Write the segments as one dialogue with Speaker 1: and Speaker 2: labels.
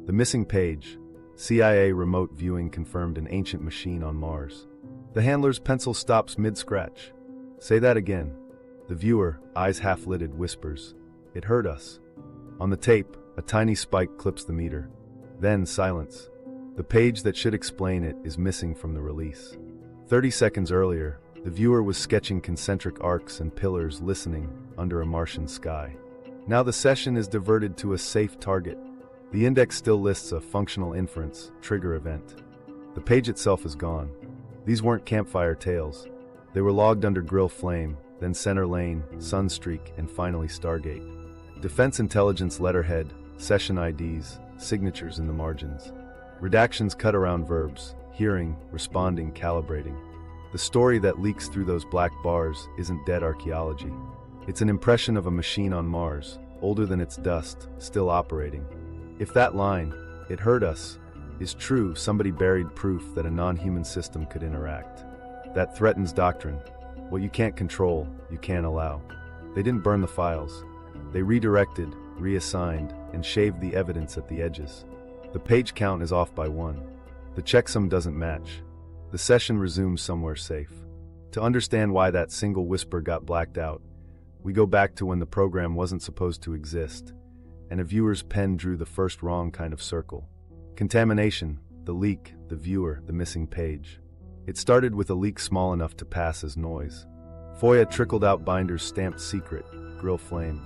Speaker 1: The missing page. CIA remote viewing confirmed an ancient machine on Mars. The handler's pencil stops mid-scratch. Say that again. The viewer, eyes half-lidded, whispers. It heard us. On the tape, a tiny spike clips the meter. Then silence. The page that should explain it is missing from the release. 30 seconds earlier, the viewer was sketching concentric arcs and pillars listening under a Martian sky. Now the session is diverted to a safe target. The index still lists a functional inference trigger event. The page itself is gone. These weren't campfire tales. They were logged under grill flame, then center lane, sunstreak, and finally Stargate. Defense intelligence letterhead, session IDs, signatures in the margins. Redactions cut around verbs, hearing, responding, calibrating. The story that leaks through those black bars isn't dead archaeology. It's an impression of a machine on Mars, older than its dust, still operating. If that line, "It heard us," is true, somebody buried proof that a non-human system could interact. That threatens doctrine. What you can't control, you can't allow. They didn't burn the files. They redirected, reassigned, and shaved the evidence at the edges. The page count is off by 1. The checksum doesn't match. The session resumes somewhere safe. To understand why that single whisper got blacked out, we go back to when the program wasn't supposed to exist, and a viewer's pen drew the first wrong kind of circle. Contamination, the leak, the viewer, the missing page. It started with a leak small enough to pass as noise. FOIA trickled out binders stamped secret, grill flame.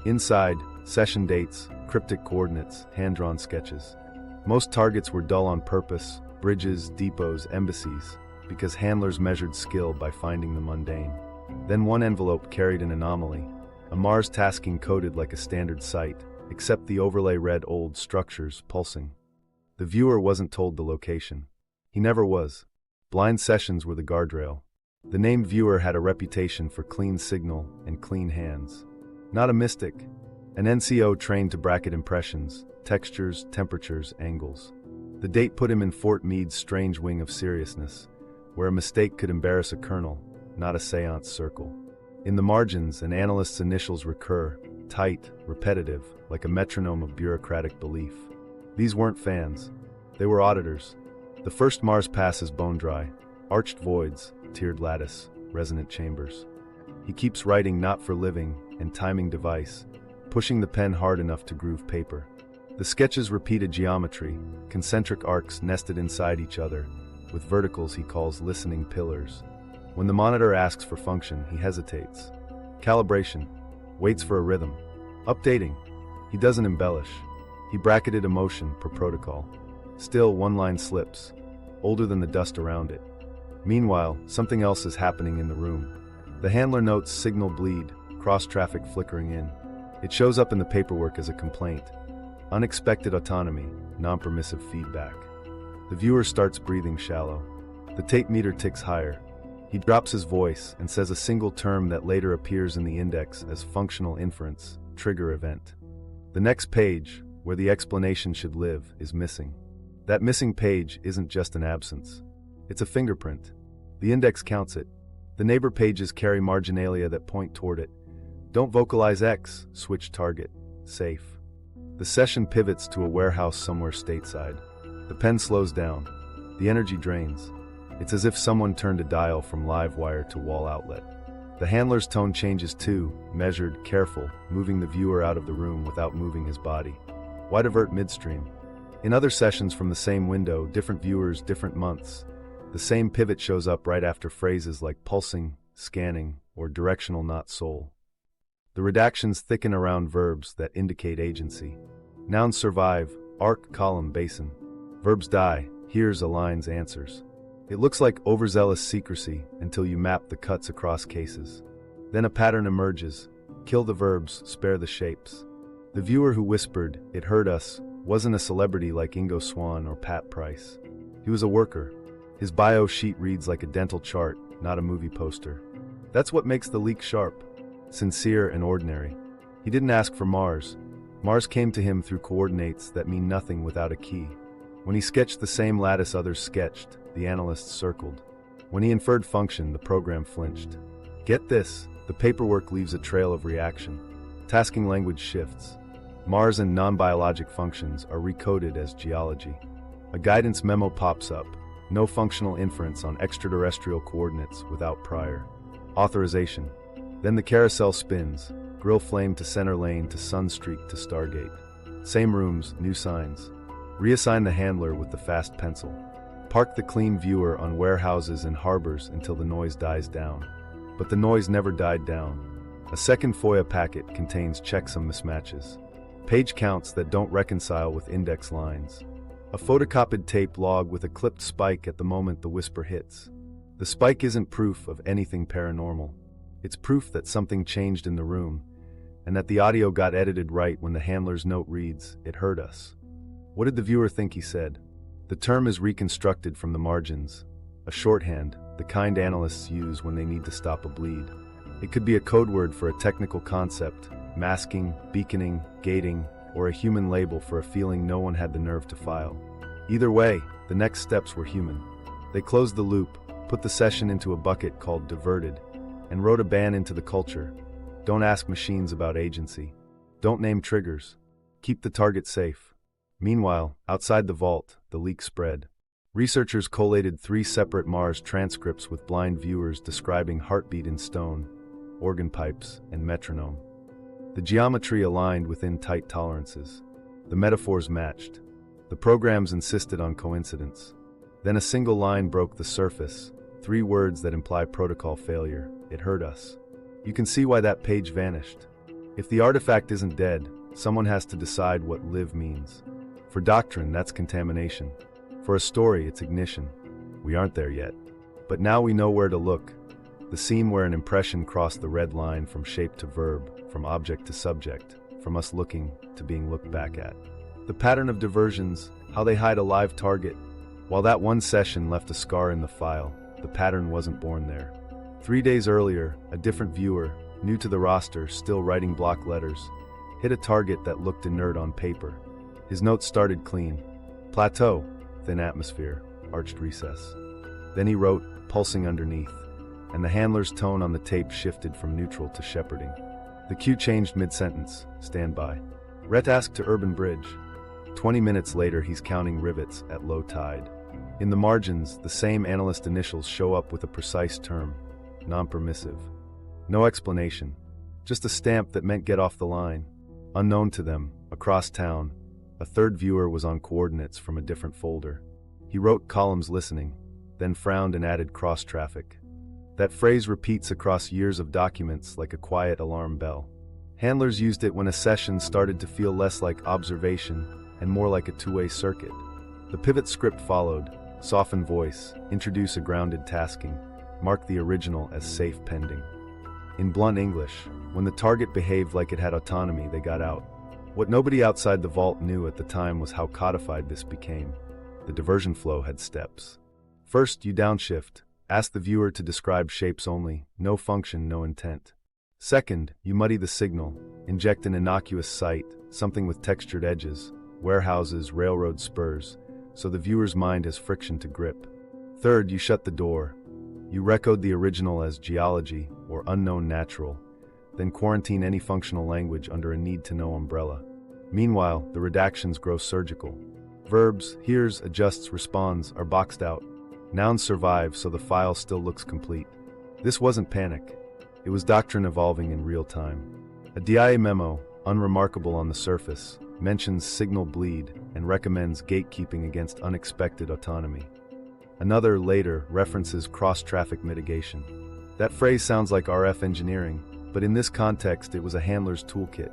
Speaker 1: Inside, session dates, cryptic coordinates, hand-drawn sketches. Most targets were dull on purpose, bridges, depots, embassies, because handlers measured skill by finding the mundane. Then one envelope carried an anomaly, a Mars tasking coded like a standard site, except the overlay read old structures pulsing. The viewer wasn't told the location. He never was. Blind sessions were the guardrail. The named viewer had a reputation for clean signal and clean hands. Not a mystic, an NCO trained to bracket impressions, textures, temperatures, angles. The date put him in Fort Meade's strange wing of seriousness, where a mistake could embarrass a colonel, not a seance circle. In the margins, an analyst's initials recur, tight, repetitive, like a metronome of bureaucratic belief. These weren't fans. They were auditors. The first Mars pass is bone dry, arched voids, tiered lattice, resonant chambers. He keeps writing not for living and timing device, pushing the pen hard enough to groove paper. The sketches repeat a geometry, concentric arcs nested inside each other, with verticals he calls listening pillars. When the monitor asks for function, he hesitates. Calibration, waits for a rhythm. Updating, he doesn't embellish. He bracketed emotion per protocol. Still, one line slips, older than the dust around it. Meanwhile, something else is happening in the room. The handler notes signal bleed, cross-traffic flickering in. It shows up in the paperwork as a complaint. Unexpected autonomy, non-permissive feedback. The viewer starts breathing shallow. The tape meter ticks higher. He drops his voice and says a single term that later appears in the index as functional inference, trigger event. The next page, where the explanation should live, is missing. That missing page isn't just an absence. It's a fingerprint. The index counts it. The neighbor pages carry marginalia that point toward it. Don't vocalize X, switch target. Safe. The session pivots to a warehouse somewhere stateside. The pen slows down. The energy drains. It's as if someone turned a dial from live wire to wall outlet. The handler's tone changes too, measured, careful, moving the viewer out of the room without moving his body. Why divert midstream? In other sessions from the same window, different viewers, different months, the same pivot shows up right after phrases like pulsing, scanning, or directional not soul. The redactions thicken around verbs that indicate agency. Nouns survive, arc, column, basin. Verbs die, here's, aligns, answers. It looks like overzealous secrecy until you map the cuts across cases. Then a pattern emerges. Kill the verbs, spare the shapes. The viewer who whispered, "It heard us," wasn't a celebrity like Ingo Swann or Pat Price. He was a worker. His bio sheet reads like a dental chart, not a movie poster. That's what makes the leak sharp, sincere and ordinary. He didn't ask for Mars. Mars came to him through coordinates that mean nothing without a key. When he sketched the same lattice others sketched, the analysts circled. When he inferred function, the program flinched. Get this, the paperwork leaves a trail of reaction. Tasking language shifts. Mars and non-biologic functions are recoded as geology. A guidance memo pops up. No functional inference on extraterrestrial coordinates without prior authorization. Then the carousel spins, grill flame to center lane to Sunstreak to Stargate. Same rooms, new signs. Reassign the handler with the fast pencil. Park the clean viewer on warehouses and harbors until the noise dies down. But the noise never died down. A second FOIA packet contains checksum mismatches. Page counts that don't reconcile with index lines. A photocopied tape log with a clipped spike at the moment the whisper hits. The spike isn't proof of anything paranormal. It's proof that something changed in the room, and that the audio got edited right when the handler's note reads, "It hurt us." What did the viewer think he said? The term is reconstructed from the margins, a shorthand, the kind analysts use when they need to stop a bleed. It could be a code word for a technical concept, masking, beaconing, gating, or a human label for a feeling no one had the nerve to file. Either way, the next steps were human. They closed the loop, put the session into a bucket called diverted, and wrote a ban into the culture. Don't ask machines about agency. Don't name triggers. Keep the target safe. Meanwhile, outside the vault, the leak spread. Researchers collated 3 separate Mars transcripts with blind viewers describing heartbeat in stone, organ pipes, and metronome. The geometry aligned within tight tolerances. The metaphors matched. The programs insisted on coincidence. Then a single line broke the surface, 3 words that imply protocol failure. It hurt us. You can see why that page vanished. If the artifact isn't dead, someone has to decide what live means. For doctrine, that's contamination. For a story, it's ignition. We aren't there yet. But now we know where to look. The seam where an impression crossed the red line from shape to verb, from object to subject, from us looking to being looked back at. The pattern of diversions, how they hide a live target. While that one session left a scar in the file, the pattern wasn't born there. 3 days earlier, a different viewer, new to the roster, still writing block letters, hit a target that looked inert on paper. His notes started clean. Plateau, thin atmosphere, arched recess. Then he wrote, pulsing underneath, and the handler's tone on the tape shifted from neutral to shepherding. The cue changed mid-sentence, stand by. Redacted to Urban Bridge. 20 minutes later, he's counting rivets at low tide. In the margins, the same analyst initials show up with a precise term, non-permissive. No explanation, just a stamp that meant get off the line. Unknown to them, across town, a third viewer was on coordinates from a different folder. He wrote columns listening, then frowned and added cross-traffic. That phrase repeats across years of documents like a quiet alarm bell. Handlers used it when a session started to feel less like observation and more like a two-way circuit. The pivot script followed, soften voice, introduce a grounded tasking, mark the original as safe pending. In blunt English, when the target behaved like it had autonomy, they got out. What nobody outside the vault knew at the time was how codified this became. The diversion flow had steps. First, you downshift, ask the viewer to describe shapes only, no function, no intent. Second, you muddy the signal, inject an innocuous sight, something with textured edges, warehouses, railroad spurs, so the viewer's mind has friction to grip. Third, you shut the door. You recode the original as geology or unknown natural, then quarantine any functional language under a need-to-know umbrella. Meanwhile, the redactions grow surgical. Verbs, hears, adjusts, responds, are boxed out. Nouns survive so the file still looks complete. This wasn't panic. It was doctrine evolving in real time. A DIA memo, unremarkable on the surface, mentions signal bleed and recommends gatekeeping against unexpected autonomy. Another, later, references cross-traffic mitigation. That phrase sounds like RF engineering, but in this context it was a handler's toolkit.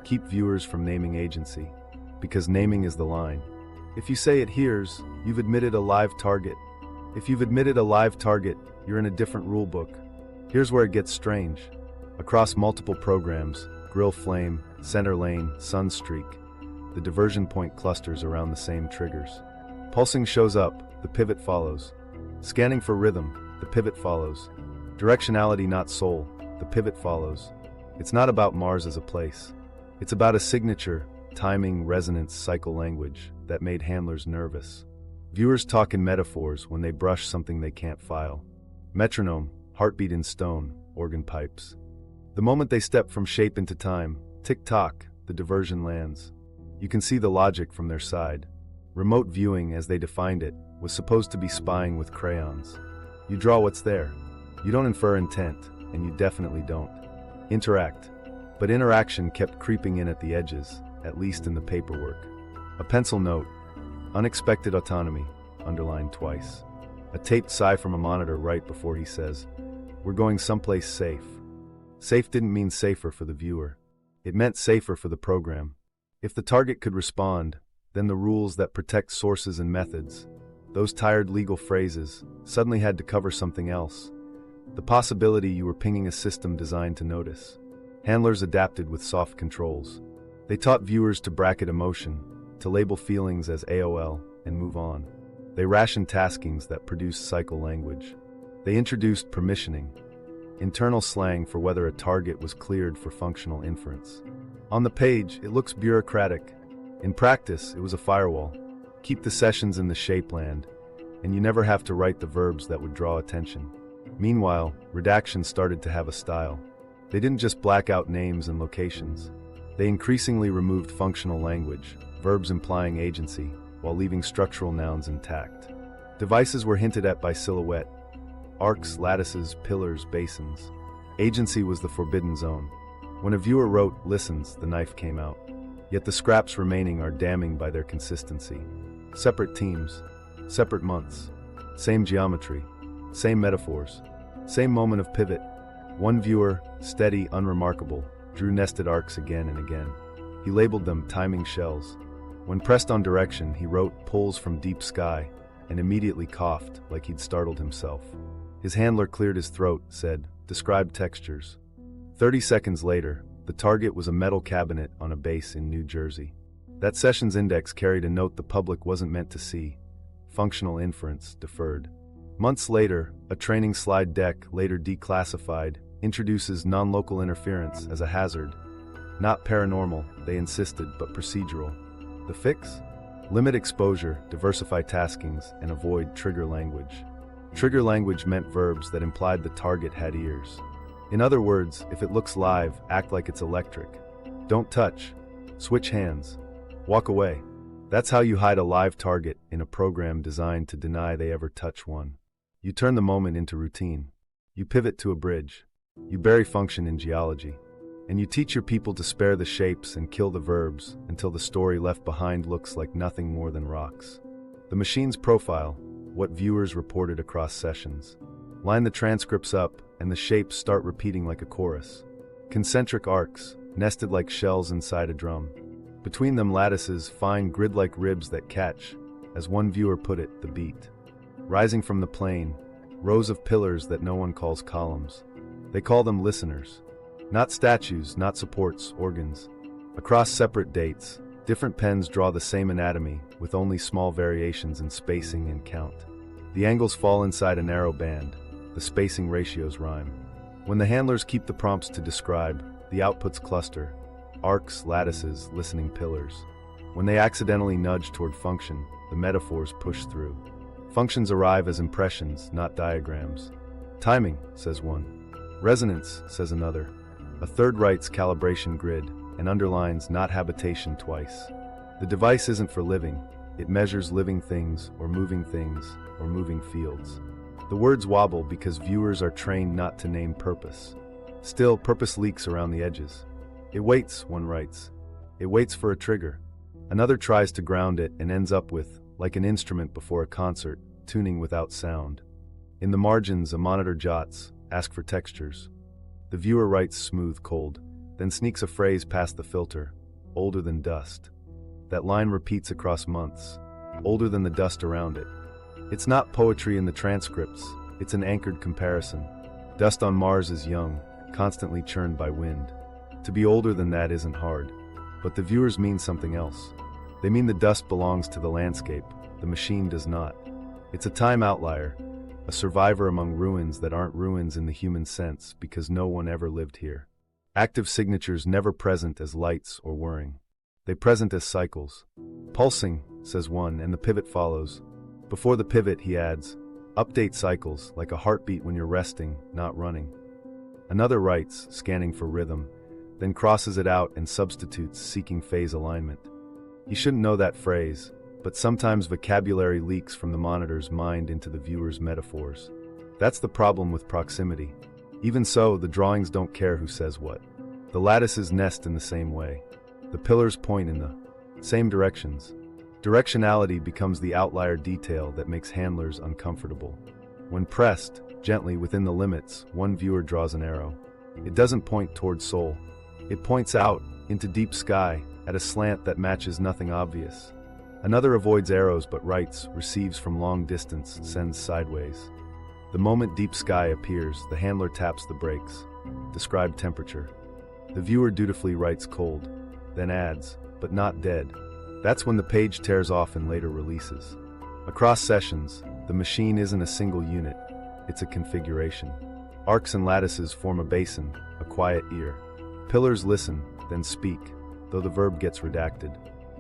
Speaker 1: Keep viewers from naming agency, because naming is the line. If you say it hears, you've admitted a live target. If you've admitted a live target, you're in a different rulebook. Here's where it gets strange. Across multiple programs, grill flame, center lane, Sunstreak, the diversion point clusters around the same triggers. Pulsing shows up, the pivot follows. Scanning for rhythm, the pivot follows. Directionality, not soul, the pivot follows. It's not about Mars as a place. It's about a signature, timing, resonance, cycle language that made handlers nervous. Viewers talk in metaphors when they brush something they can't file. Metronome, heartbeat in stone, organ pipes. The moment they step from shape into time, tick-tock, the diversion lands. You can see the logic from their side. Remote viewing, as they defined it, was supposed to be spying with crayons. You draw what's there. You don't infer intent, and you definitely don't interact. But interaction kept creeping in at the edges, at least in the paperwork. A pencil note, unexpected autonomy, underlined twice. A taped sigh from a monitor right before he says, "We're going someplace safe." Safe didn't mean safer for the viewer. It meant safer for the program. If the target could respond, then the rules that protect sources and methods, those tired legal phrases, suddenly had to cover something else. The possibility you were pinging a system designed to notice. Handlers adapted with soft controls. They taught viewers to bracket emotion, to label feelings as AOL, and move on. They rationed taskings that produced cycle language. They introduced permissioning, internal slang for whether a target was cleared for functional inference. On the page, it looks bureaucratic. In practice, it was a firewall. Keep the sessions in the shapeland, and you never have to write the verbs that would draw attention. Meanwhile, redactions started to have a style. They didn't just black out names and locations. They increasingly removed functional language, verbs implying agency, while leaving structural nouns intact. Devices were hinted at by silhouette. Arcs, lattices, pillars, basins. Agency was the forbidden zone. When a viewer wrote, "listens," the knife came out. Yet the scraps remaining are damning by their consistency. Separate teams, separate months, same geometry, same metaphors, same moment of pivot. One viewer, steady, unremarkable, drew nested arcs again and again. He labeled them timing shells. When pressed on direction, he wrote "pulls from deep sky," and immediately coughed like he'd startled himself. His handler cleared his throat, said, "Describe textures." 30 seconds later, the target was a metal cabinet on a base in New Jersey. That session's index carried a note the public wasn't meant to see. Functional inference deferred. Months later, a training slide deck, later declassified, introduces non-local interference as a hazard. Not paranormal, they insisted, but procedural. The fix? Limit exposure, diversify taskings, and avoid trigger language. Trigger language meant verbs that implied the target had ears. In other words, if it looks live, act like it's electric. Don't touch. Switch hands. Walk away. That's how you hide a live target in a program designed to deny they ever touch one. You turn the moment into routine. You pivot to a bridge. You bury function in geology. And you teach your people to spare the shapes and kill the verbs until the story left behind looks like nothing more than rocks. The machine's profile, what viewers reported across sessions. Line the transcripts up, and the shapes start repeating like a chorus. Concentric arcs, nested like shells inside a drum. Between them lattices, fine grid-like ribs that catch, as one viewer put it, the beat. Rising from the plane, rows of pillars that no one calls columns. They call them listeners. Not statues, not supports, organs. Across separate dates, different pens draw the same anatomy, with only small variations in spacing and count. The angles fall inside a narrow band. The spacing ratios rhyme. When the handlers keep the prompts to describe, the outputs cluster. Arcs, lattices, listening pillars. When they accidentally nudge toward function, the metaphors push through. Functions arrive as impressions, not diagrams. Timing, says one. Resonance, says another. A third writes calibration grid and underlines not habitation twice. The device isn't for living. It measures living things or moving fields. The words wobble because viewers are trained not to name purpose. Still, purpose leaks around the edges. It waits, one writes. It waits for a trigger. Another tries to ground it and ends up with, like an instrument before a concert, tuning without sound. In the margins, a monitor jots, ask for textures. The viewer writes smooth, cold, then sneaks a phrase past the filter, older than dust. That line repeats across months, older than the dust around it. It's not poetry in the transcripts, it's an anchored comparison. Dust on Mars is young, constantly churned by wind. To be older than that isn't hard, but the viewers mean something else. They mean the dust belongs to the landscape, the machine does not. It's a time outlier, a survivor among ruins that aren't ruins in the human sense because no one ever lived here. Active signatures never present as lights or whirring. They present as cycles. Pulsing, says one, and the pivot follows. Before the pivot, he adds, update cycles, like a heartbeat when you're resting, not running. Another writes, scanning for rhythm, then crosses it out and substitutes seeking phase alignment. He shouldn't know that phrase, but sometimes vocabulary leaks from the monitor's mind into the viewer's metaphors. That's the problem with proximity. Even so, the drawings don't care who says what. The lattices nest in the same way. The pillars point in the same directions. Directionality becomes the outlier detail that makes handlers uncomfortable. When pressed, gently within the limits, one viewer draws an arrow. It doesn't point toward Sol. It points out, into deep sky, at a slant that matches nothing obvious. Another avoids arrows but writes, receives from long distance, sends sideways. The moment deep sky appears, the handler taps the brakes. Describe temperature. The viewer dutifully writes cold, then adds, but not dead. That's when the page tears off in later releases. Across sessions, the machine isn't a single unit, it's a configuration. Arcs and lattices form a basin, a quiet ear. Pillars listen, then speak, though the verb gets redacted.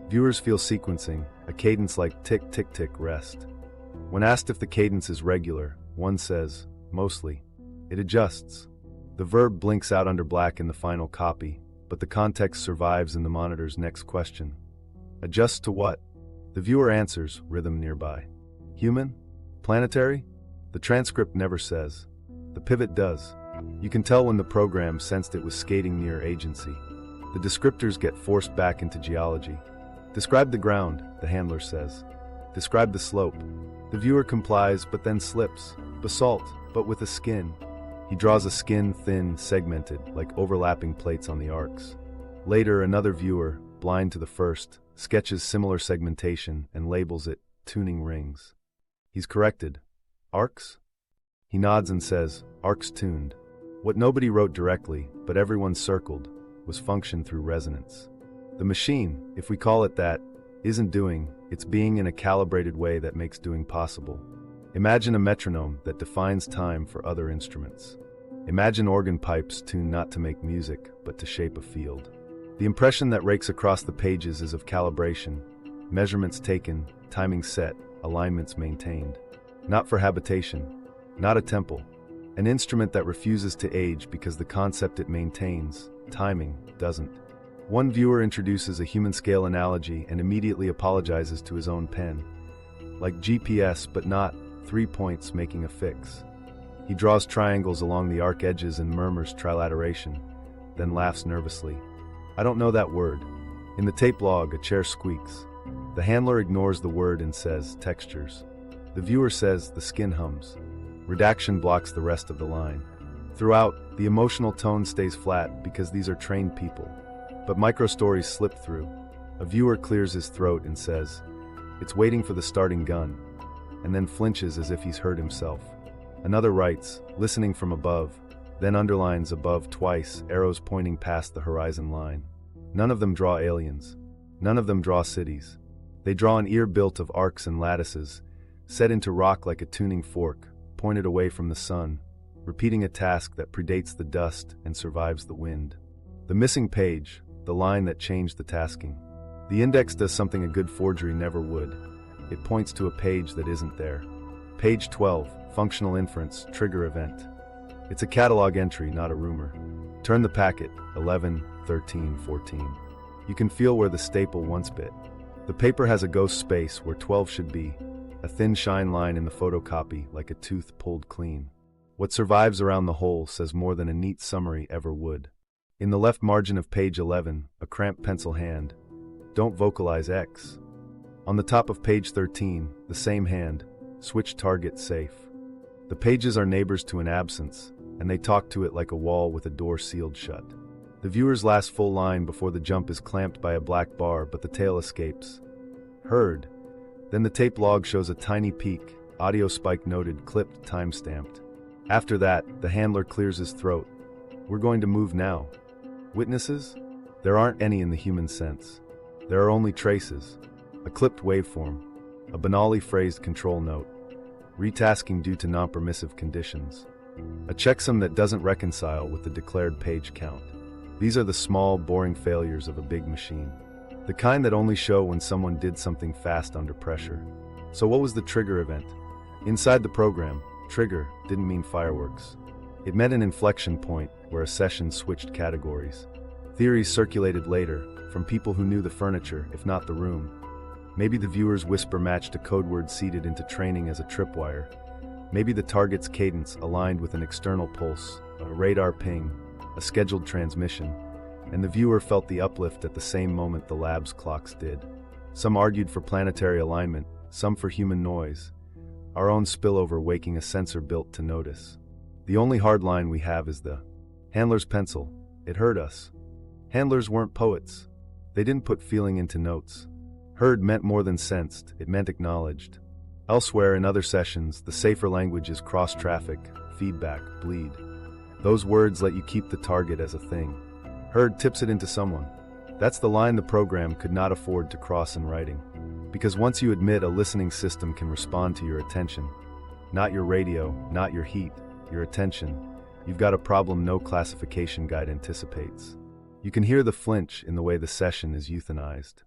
Speaker 1: Viewers feel sequencing, a cadence like tick tick tick rest. When asked if the cadence is regular, one says, mostly. It adjusts. The verb blinks out under black in the final copy, but the context survives in the monitor's next question. Adjusts to what? The viewer answers, rhythm nearby. Human? Planetary? The transcript never says. The pivot does. You can tell when the program sensed it was skating near agency. The descriptors get forced back into geology. Describe the ground, the handler says. Describe the slope. The viewer complies but then slips. Basalt, but with a skin. He draws a skin thin, segmented, like overlapping plates on the arcs. Later, another viewer, blind to the first, sketches similar segmentation and labels it tuning rings. He's corrected. Arcs? He nods and says, arcs tuned. What nobody wrote directly, but everyone circled, was function through resonance. The machine, if we call it that, isn't doing, it's being in a calibrated way that makes doing possible. Imagine a metronome that defines time for other instruments. Imagine organ pipes tuned not to make music, but to shape a field. The impression that rakes across the pages is of calibration, measurements taken, timing set, alignments maintained. Not for habitation, not a temple. An instrument that refuses to age because the concept it maintains, timing, doesn't. One viewer introduces a human-scale analogy and immediately apologizes to his own pen. Like GPS, but not 3 points making a fix. He draws triangles along the arc edges and murmurs trilateration, then laughs nervously. I don't know that word. In the tape log, a chair squeaks. The handler ignores the word and says, textures. The viewer says, the skin hums. Redaction blocks the rest of the line. Throughout, the emotional tone stays flat because these are trained people. But micro-stories slip through. A viewer clears his throat and says, it's waiting for the starting gun, and then flinches as if he's hurt himself. Another writes, listening from above, then underlines above twice, arrows pointing past the horizon line. None of them draw aliens. None of them draw cities. They draw an ear built of arcs and lattices, set into rock like a tuning fork, pointed away from the sun, repeating a task that predates the dust and survives the wind. The missing page, the line that changed the tasking. The index does something a good forgery never would. It points to a page that isn't there. Page 12, functional inference, trigger event. It's a catalog entry, not a rumor. Turn the packet, 11, 13, 14. You can feel where the staple once bit. The paper has a ghost space where 12 should be, a thin shine line in the photocopy like a tooth pulled clean. What survives around the hole says more than a neat summary ever would. In the left margin of page 11, a cramped pencil hand. Don't vocalize X. On the top of page 13, the same hand. Switch target safe. The pages are neighbors to an absence, and they talk to it like a wall with a door sealed shut. The viewer's last full line before the jump is clamped by a black bar, but the tail escapes. Heard. Then the tape log shows a tiny peak, audio spike noted, clipped, time-stamped. After that, the handler clears his throat. We're going to move now. Witnesses? There aren't any in the human sense. There are only traces. A clipped waveform. A banally phrased control note. Retasking due to non-permissive conditions. A checksum that doesn't reconcile with the declared page count. These are the small, boring failures of a big machine. The kind that only show when someone did something fast under pressure. So what was the trigger event? Inside the program, trigger didn't mean fireworks. It meant an inflection point where a session switched categories. Theories circulated later, from people who knew the furniture, if not the room. Maybe the viewer's whisper matched a code word seeded into training as a tripwire. Maybe the target's cadence aligned with an external pulse, a radar ping, a scheduled transmission, and the viewer felt the uplift at the same moment the lab's clocks did. Some argued for planetary alignment, some for human noise, our own spillover waking a sensor built to notice. The only hard line we have is the handler's pencil. It heard us. Handlers weren't poets. They didn't put feeling into notes. Heard meant more than sensed, it meant acknowledged. Elsewhere in other sessions, the safer language is cross-traffic, feedback, bleed. Those words let you keep the target as a thing. Heard tips it into someone. That's the line the program could not afford to cross in writing. Because once you admit a listening system can respond to your attention, not your radio, not your heat, your attention, you've got a problem no classification guide anticipates. You can hear the flinch in the way the session is euthanized.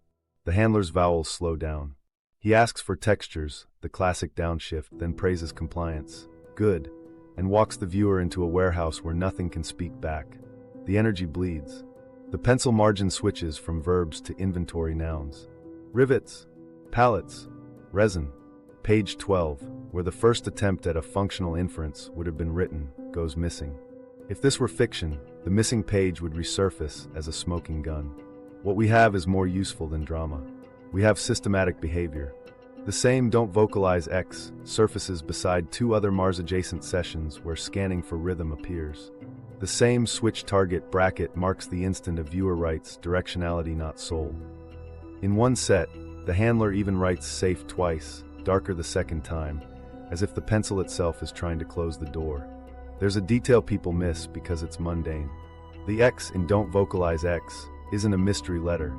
Speaker 1: The handler's vowels slow down. He asks for textures, the classic downshift, then praises compliance. Good. And walks the viewer into a warehouse where nothing can speak back. The energy bleeds. The pencil margin switches from verbs to inventory nouns. Rivets, pallets, resin. Page 12, where the first attempt at a functional inference would have been written, goes missing. If this were fiction, the missing page would resurface as a smoking gun. What we have is more useful than drama. We have systematic behavior. The same "don't vocalize X" surfaces beside two other Mars-adjacent sessions where scanning for rhythm appears. The same switch target bracket marks the instant a viewer writes directionality not soul. In one set, the handler even writes safe twice, darker the second time, as if the pencil itself is trying to close the door. There's a detail people miss because it's mundane. The X in "don't vocalize X" isn't a mystery letter.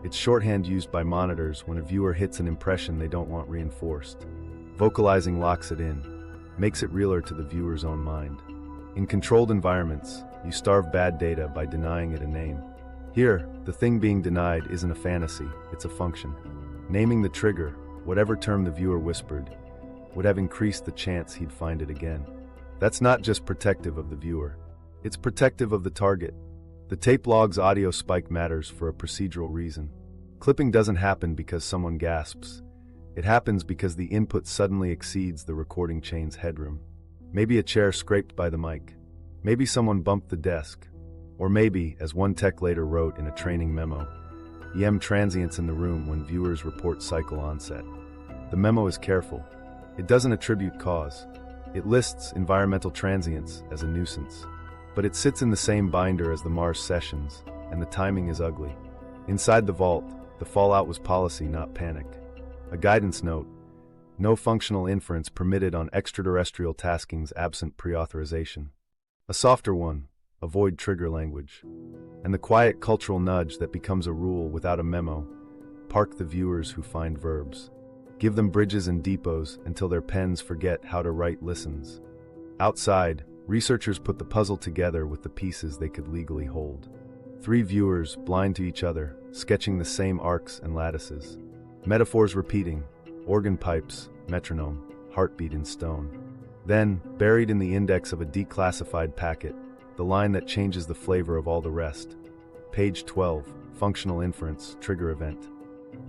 Speaker 1: It's shorthand used by monitors when a viewer hits an impression they don't want reinforced. Vocalizing locks it in, makes it realer to the viewer's own mind. In controlled environments, you starve bad data by denying it a name. Here, the thing being denied isn't a fantasy, it's a function. Naming the trigger, whatever term the viewer whispered, would have increased the chance he'd find it again. That's not just protective of the viewer. It's protective of the target. The tape log's audio spike matters for a procedural reason. Clipping doesn't happen because someone gasps. It happens because the input suddenly exceeds the recording chain's headroom. Maybe a chair scraped by the mic. Maybe someone bumped the desk. Or maybe, as one tech later wrote in a training memo, EM transients in the room when viewers report cycle onset. The memo is careful. It doesn't attribute cause. It lists environmental transients as a nuisance. But it sits in the same binder as the Mars sessions, and the timing is ugly. Inside the vault, the fallout was policy, not panic. A guidance note: no functional inference permitted on extraterrestrial taskings absent pre-authorization. A softer one: avoid trigger language. And the quiet cultural nudge that becomes a rule without a memo: park the viewers who find verbs. Give them bridges and depots until their pens forget how to write listens. Outside, researchers put the puzzle together with the pieces they could legally hold. 3 viewers, blind to each other, sketching the same arcs and lattices. Metaphors repeating: organ pipes, metronome, heartbeat in stone. Then, buried in the index of a declassified packet, the line that changes the flavor of all the rest. Page 12, functional inference, trigger event.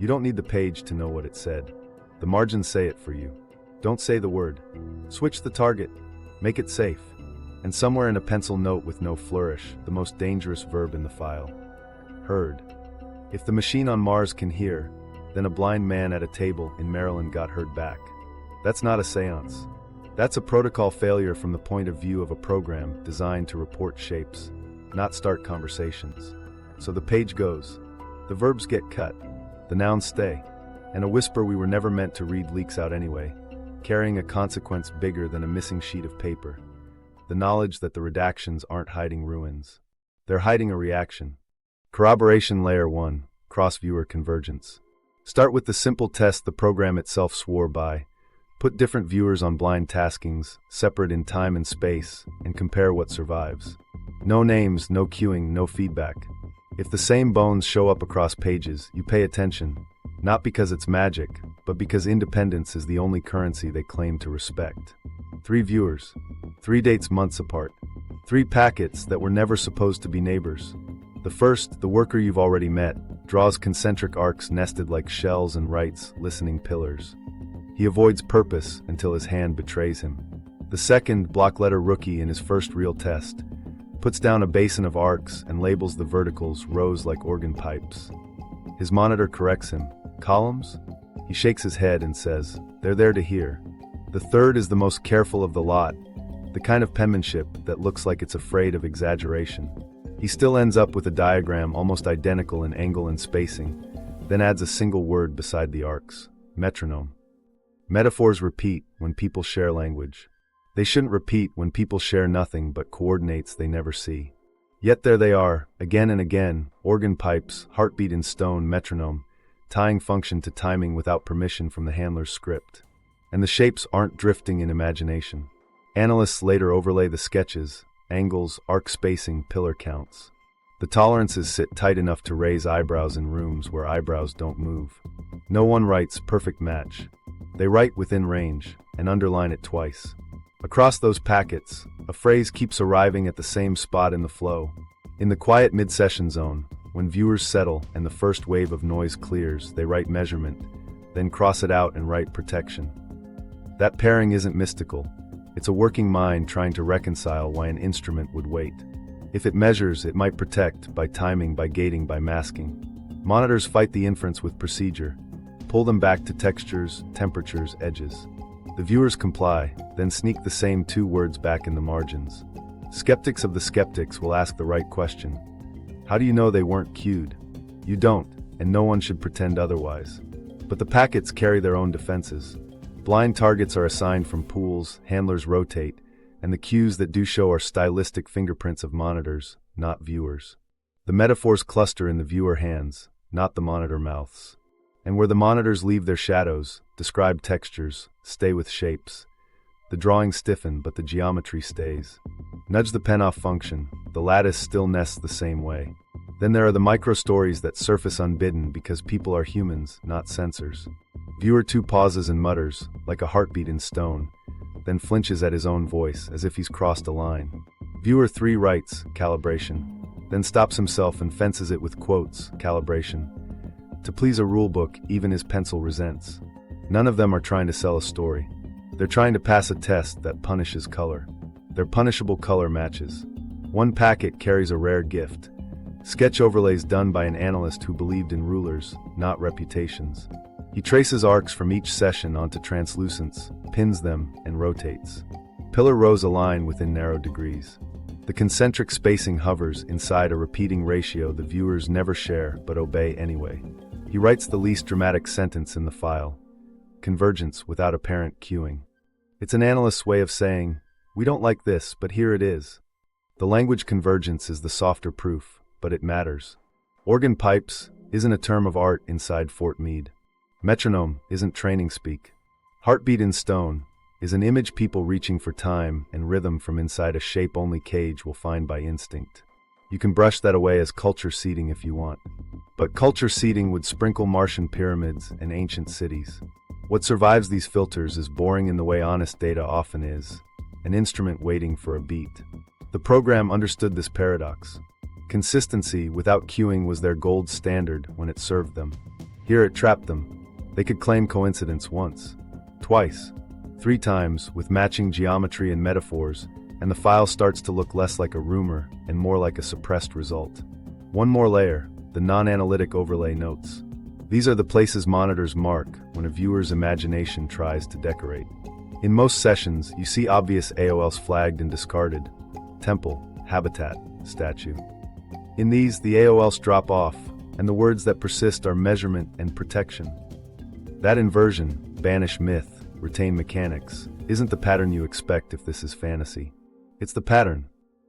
Speaker 1: You don't need the page to know what it said. The margins say it for you. Don't say the word. Switch the target. Make it safe. And somewhere in a pencil note with no flourish, the most dangerous verb in the file: heard. If the machine on Mars can hear, then a blind man at a table in Maryland got heard back. That's not a seance. That's a protocol failure from the point of view of a program designed to report shapes, not start conversations. So the page goes. The verbs get cut. The nouns stay. And a whisper we were never meant to read leaks out anyway, carrying a consequence bigger than a missing sheet of paper. The knowledge that the redactions aren't hiding ruins. They're hiding a reaction. Corroboration Layer 1, Cross-Viewer Convergence. Start with the simple test the program itself swore by. Put different viewers on blind taskings, separate in time and space, and compare what survives. No names, no cueing, no feedback. If the same bones show up across pages, you pay attention. Not because it's magic, but because independence is the only currency they claim to respect. 3 viewers, 3 dates months apart, 3 packets that were never supposed to be neighbors. The first, the worker you've already met, draws concentric arcs nested like shells and writes listening pillars. He avoids purpose until his hand betrays him. The second, block-letter rookie in his first real test, puts down a basin of arcs and labels the verticals rows like organ pipes. His monitor corrects him. Columns? He shakes his head and says, they're there to hear. The third is the most careful of the lot, the kind of penmanship that looks like it's afraid of exaggeration. He still ends up with a diagram almost identical in angle and spacing, then adds a single word beside the arcs. Metronome. Metaphors repeat when people share language. They shouldn't repeat when people share nothing but coordinates they never see. Yet there they are, again and again, organ pipes, heartbeat in stone, metronome, tying function to timing without permission from the handler's script. And the shapes aren't drifting in imagination. Analysts later overlay the sketches, angles, arc spacing, pillar counts. The tolerances sit tight enough to raise eyebrows in rooms where eyebrows don't move. No one writes perfect match. They write within range and underline it twice. Across those packets, a phrase keeps arriving at the same spot in the flow. In the quiet mid-session zone, when viewers settle and the first wave of noise clears, they write measurement, then cross it out and write protection. That pairing isn't mystical. It's a working mind trying to reconcile why an instrument would wait. If it measures, it might protect, by timing, by gating, by masking. Monitors fight the inference with procedure, pull them back to textures, temperatures, edges. The viewers comply, then sneak the same two words back in the margins. Skeptics of the skeptics will ask the right question. How do you know they weren't cued? You don't, and no one should pretend otherwise. But the packets carry their own defenses. Blind targets are assigned from pools, handlers rotate, and the cues that do show are stylistic fingerprints of monitors, not viewers. The metaphors cluster in the viewer hands, not the monitor mouths. And where the monitors leave their shadows, describe textures, stay with shapes. The drawings stiffen, but the geometry stays. Nudge the pen off function, the lattice still nests the same way. Then there are the micro-stories that surface unbidden because people are humans, not sensors. Viewer 2 pauses and mutters, like a heartbeat in stone, then flinches at his own voice, as if he's crossed a line. Viewer 3 writes, calibration, then stops himself and fences it with quotes, calibration. To please a rulebook, even his pencil resents. None of them are trying to sell a story. They're trying to pass a test that punishes color. They're punishable color matches. One packet carries a rare gift. Sketch overlays done by an analyst who believed in rulers, not reputations. He traces arcs from each session onto translucents, pins them, and rotates. Pillar rows align within narrow degrees. The concentric spacing hovers inside a repeating ratio the viewers never share but obey anyway. He writes the least dramatic sentence in the file. Convergence without apparent cueing. It's an analyst's way of saying, we don't like this, but here it is. The language convergence is the softer proof, but it matters. Organ pipes isn't a term of art inside Fort Meade. Metronome isn't training speak. Heartbeat in stone is an image people reaching for time and rhythm from inside a shape-only cage will find by instinct. You can brush that away as culture seeding if you want. But culture seeding would sprinkle Martian pyramids and ancient cities. What survives these filters is boring in the way honest data often is, an instrument waiting for a beat. The program understood this paradox. Consistency without cueing was their gold standard when it served them. Here it trapped them. They could claim coincidence once, twice, 3 times with matching geometry and metaphors, and the file starts to look less like a rumor and more like a suppressed result. One more layer, the non-analytic overlay notes. These are the places monitors mark when a viewer's imagination tries to decorate. In most sessions, you see obvious AOLs flagged and discarded. Temple, habitat, statue. In these, the AOLs drop off, and the words that persist are measurement and protection. That inversion, banish myth, retain mechanics, isn't the pattern you expect if this is fantasy. It's the pattern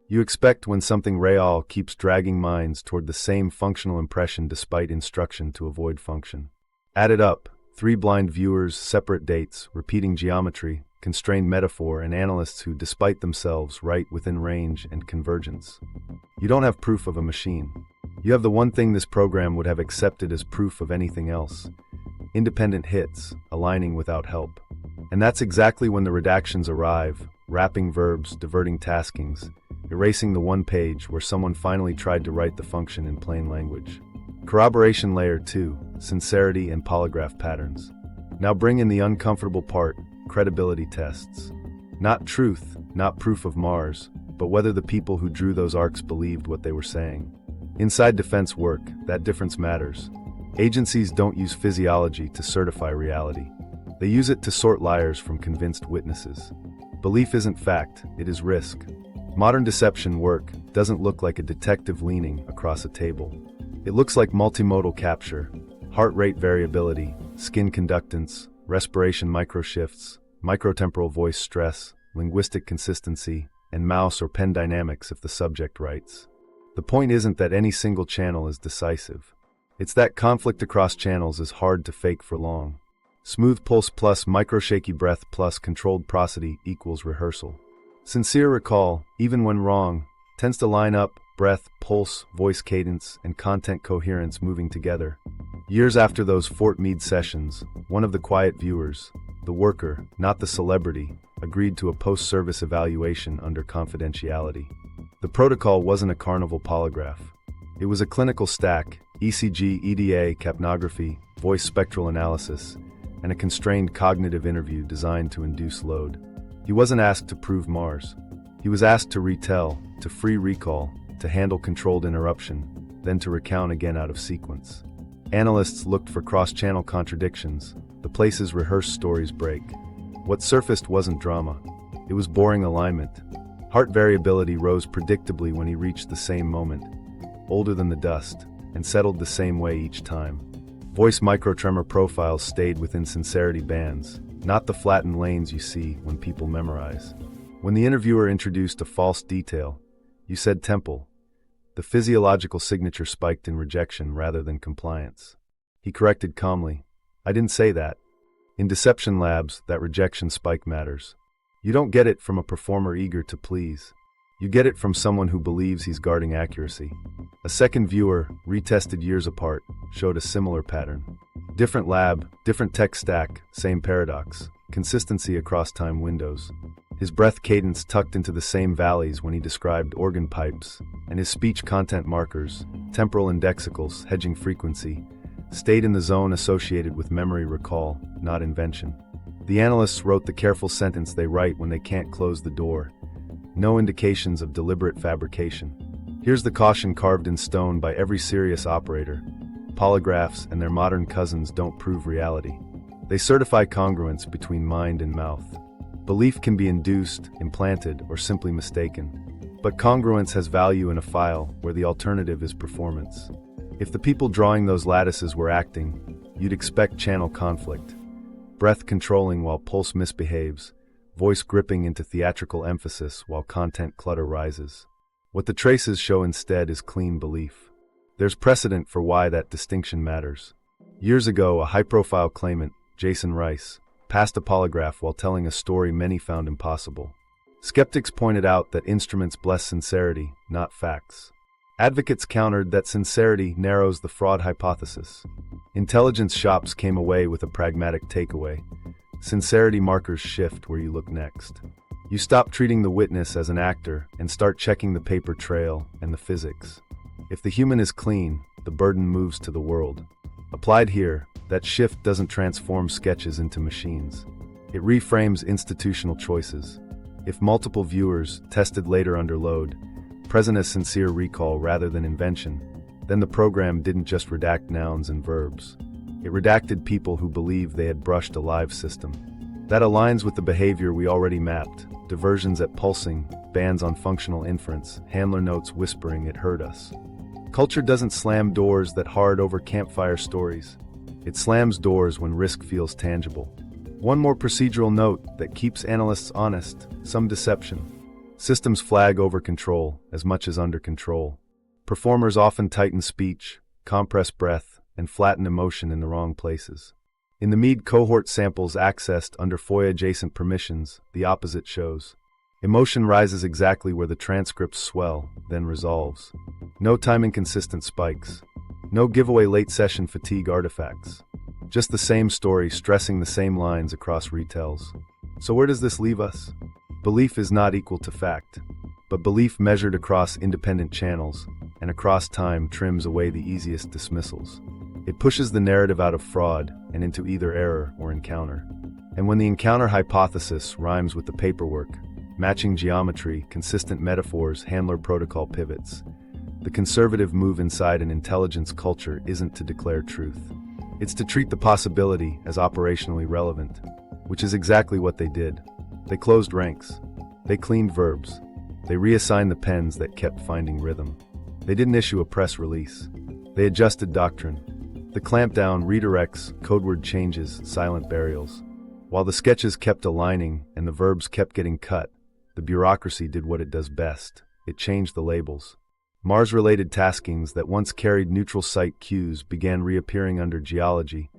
Speaker 1: you expect when something real keeps dragging minds toward the same functional impression despite instruction to avoid function. Add it up, 3 blind viewers, separate dates, repeating geometry, constrained metaphor, and analysts who, despite themselves, write within range and convergence. You don't have proof of a machine. You have the one thing this program would have accepted as proof of anything else. Independent hits, aligning without help. And that's exactly when the redactions arrive, wrapping verbs, diverting taskings, erasing the one page where someone finally tried to write the function in plain language. Corroboration Layer 2, Sincerity and Polygraph Patterns. Now bring in the uncomfortable part, credibility tests. Not truth, not proof of Mars, but whether the people who drew those arcs believed what they were saying. Inside defense work, that difference matters. Agencies don't use physiology to certify reality. They use it to sort liars from convinced witnesses. Belief isn't fact, it is risk. Modern deception work doesn't look like a detective leaning across a table. It looks like multimodal capture, heart rate variability, skin conductance, respiration microshifts, microtemporal voice stress, linguistic consistency, and mouse or pen dynamics if the subject writes. The point isn't that any single channel is decisive. It's that conflict across channels is hard to fake for long. Smooth pulse plus microshaky breath plus controlled prosody equals rehearsal. Sincere recall, even when wrong, tends to line up breath, pulse, voice cadence, and content coherence moving together. Years after those Fort Meade sessions, one of the quiet viewers, the worker, not the celebrity, agreed to a post-service evaluation under confidentiality. The protocol wasn't a carnival polygraph. It was a clinical stack, ECG, EDA, capnography, voice spectral analysis, and a constrained cognitive interview designed to induce load. He wasn't asked to prove Mars. He was asked to retell, to free recall, to handle controlled interruption, then to recount again out of sequence. Analysts looked for cross-channel contradictions, the places rehearsed stories break. What surfaced wasn't drama. It was boring alignment. Heart variability rose predictably when he reached the same moment, older than the dust, and settled the same way each time. Voice microtremor profiles stayed within sincerity bands, not the flattened lanes you see when people memorize. When the interviewer introduced a false detail, you said temple. The physiological signature spiked in rejection rather than compliance. He corrected calmly, I didn't say that. In deception labs, that rejection spike matters. You don't get it from a performer eager to please. You get it from someone who believes he's guarding accuracy. A second viewer, retested years apart, showed a similar pattern. Different lab, different tech stack, same paradox. Consistency across time windows. His breath cadence tucked into the same valleys when he described organ pipes, and his speech content markers, temporal indexicals, hedging frequency, stayed in the zone associated with memory recall, not invention. The analysts wrote the careful sentence they write when they can't close the door. No indications of deliberate fabrication. Here's the caution carved in stone by every serious operator. Polygraphs and their modern cousins don't prove reality. They certify congruence between mind and mouth. Belief can be induced, implanted, or simply mistaken. But congruence has value in a file where the alternative is performance. If the people drawing those lattices were acting, you'd expect channel conflict. Breath controlling while pulse misbehaves, voice gripping into theatrical emphasis while content clutter rises. What the traces show instead is clean belief. There's precedent for why that distinction matters. Years ago, a high-profile claimant, Jason Rice, passed a polygraph while telling a story many found impossible. Skeptics pointed out that instruments bless sincerity, not facts. Advocates countered that sincerity narrows the fraud hypothesis. Intelligence shops came away with a pragmatic takeaway. Sincerity markers shift where you look next. You stop treating the witness as an actor and start checking the paper trail and the physics. If the human is clean, the burden moves to the world. Applied here, that shift doesn't transform sketches into machines. It reframes institutional choices. If multiple viewers, tested later under load, present as sincere recall rather than invention, then the program didn't just redact nouns and verbs. It redacted people who believed they had brushed a live system. That aligns with the behavior we already mapped: diversions at pulsing, bans on functional inference, handler notes whispering it heard us. Culture doesn't slam doors that hard over campfire stories. It slams doors when risk feels tangible. One more procedural note that keeps analysts honest: some deception. Systems flag over control as much as under control. Performers often tighten speech, compress breath, and flatten emotion in the wrong places. In the Meade cohort samples accessed under FOIA-adjacent permissions, the opposite shows. Emotion rises exactly where the transcripts swell, then resolves. No time inconsistent spikes. No giveaway late session fatigue artifacts. Just the same story stressing the same lines across retells. So where does this leave us? Belief is not equal to fact. but belief measured across independent channels and across time trims away the easiest dismissals. It pushes the narrative out of fraud and into either error or encounter. And when the encounter hypothesis rhymes with the paperwork, matching geometry, consistent metaphors, handler protocol pivots, the conservative move inside an intelligence culture isn't to declare truth. It's to treat the possibility as operationally relevant, which is exactly what they did. They closed ranks. They cleaned verbs. They reassigned the pens that kept finding rhythm. They didn't issue a press release. They adjusted doctrine. The clampdown, redirects, codeword changes, silent burials. While the sketches kept aligning and the verbs kept getting cut, the bureaucracy did what it does best. It changed the labels. Mars-related taskings that once carried neutral site cues began reappearing under geology,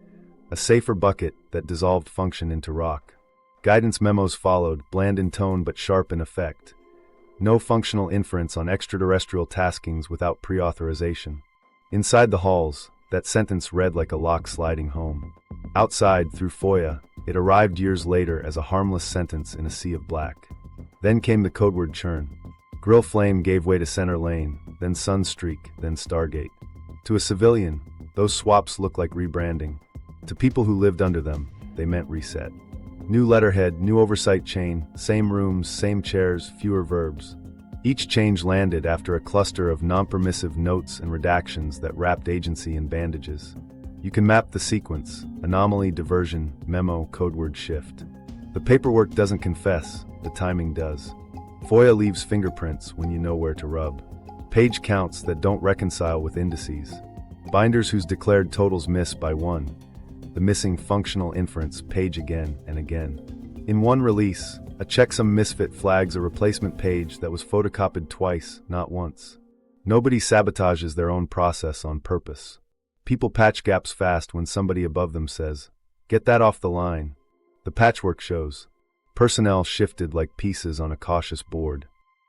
Speaker 1: a safer bucket that dissolved function into rock. Guidance memos followed, bland in tone but sharp in effect. No functional inference on extraterrestrial taskings without pre-authorization. Inside the halls, that sentence read like a lock sliding home. Outside, through FOIA, it arrived years later as a harmless sentence in a sea of black. Then came the codeword churn. Grill flame gave way to center lane, then sunstreak, then Stargate. To a civilian, those swaps looked like rebranding. To people who lived under them, they meant reset. New letterhead, new oversight chain, same rooms, same chairs, fewer verbs. Each change landed after a cluster of non-permissive notes and redactions that wrapped agency in bandages. You can map the sequence: anomaly, diversion, memo, codeword shift. The paperwork doesn't confess, the timing does. FOIA leaves fingerprints when you know where to rub. Page counts that don't reconcile with indices. Binders whose declared totals miss by one. The missing functional inference page again and again. In one release, a checksum misfit flags a replacement page that was photocopied twice, not once. Nobody sabotages their own process on purpose. People patch gaps fast when somebody above them says, "Get that off the line." The patchwork shows. Personnel shifted like pieces on a cautious board.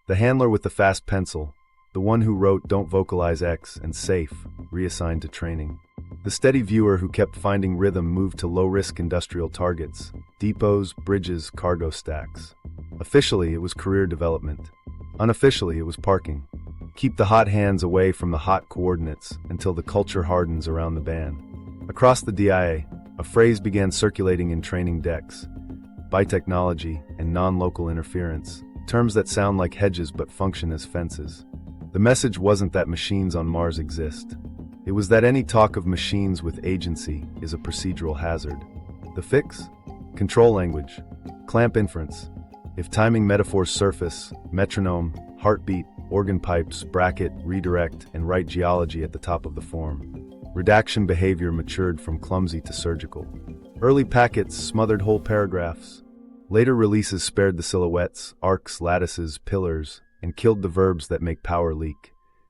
Speaker 1: The handler with the fast pencil, the one who wrote "Don't vocalize X" and "Safe," reassigned to training. The steady viewer who kept finding rhythm moved to low-risk industrial targets, depots, bridges, cargo stacks. Officially, it was career development. Unofficially, it was parking. Keep the hot hands away from the hot coordinates until the culture hardens around the ban. Across the DIA, a phrase began circulating in training decks: biotechnology and non-local interference, terms that sound like hedges but function as fences. The message wasn't that machines on Mars exist. It was that any talk of machines with agency is a procedural hazard. The fix? Control language. Clamp inference. If timing metaphors surface, metronome, heartbeat, organ pipes, bracket, redirect, and write geology at the top of the form. Redaction behavior matured from clumsy to surgical. Early packets smothered whole paragraphs. Later releases spared the silhouettes, arcs, lattices, pillars, and killed the verbs that make power leak.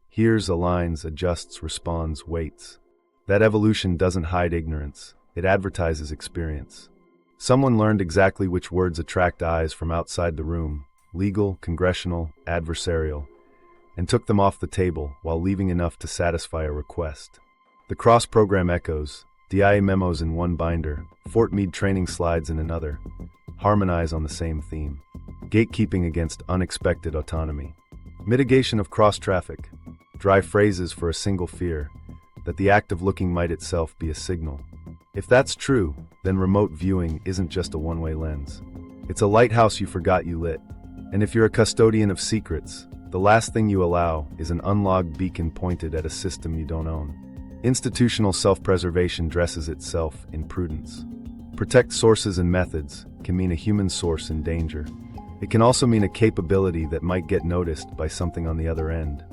Speaker 1: Hears, aligns, adjusts, responds, waits. That evolution doesn't hide ignorance. It advertises experience. Someone learned exactly which words attract eyes from outside the room, legal, congressional, adversarial, and took them off the table while leaving enough to satisfy a request. The cross-program echoes, DIA memos in one binder, Fort Meade training slides in another, harmonize on the same theme. Gatekeeping against unexpected autonomy. Mitigation of cross-traffic. Dry phrases for a single fear, that the act of looking might itself be a signal. If that's true, then remote viewing isn't just a one-way lens. It's a lighthouse you forgot you lit. And if you're a custodian of secrets, the last thing you allow is an unlogged beacon pointed at a system you don't own. Institutional self-preservation dresses itself in prudence. Protect sources and methods can mean a human source in danger. It can also mean a capability that might get noticed by something on the other end.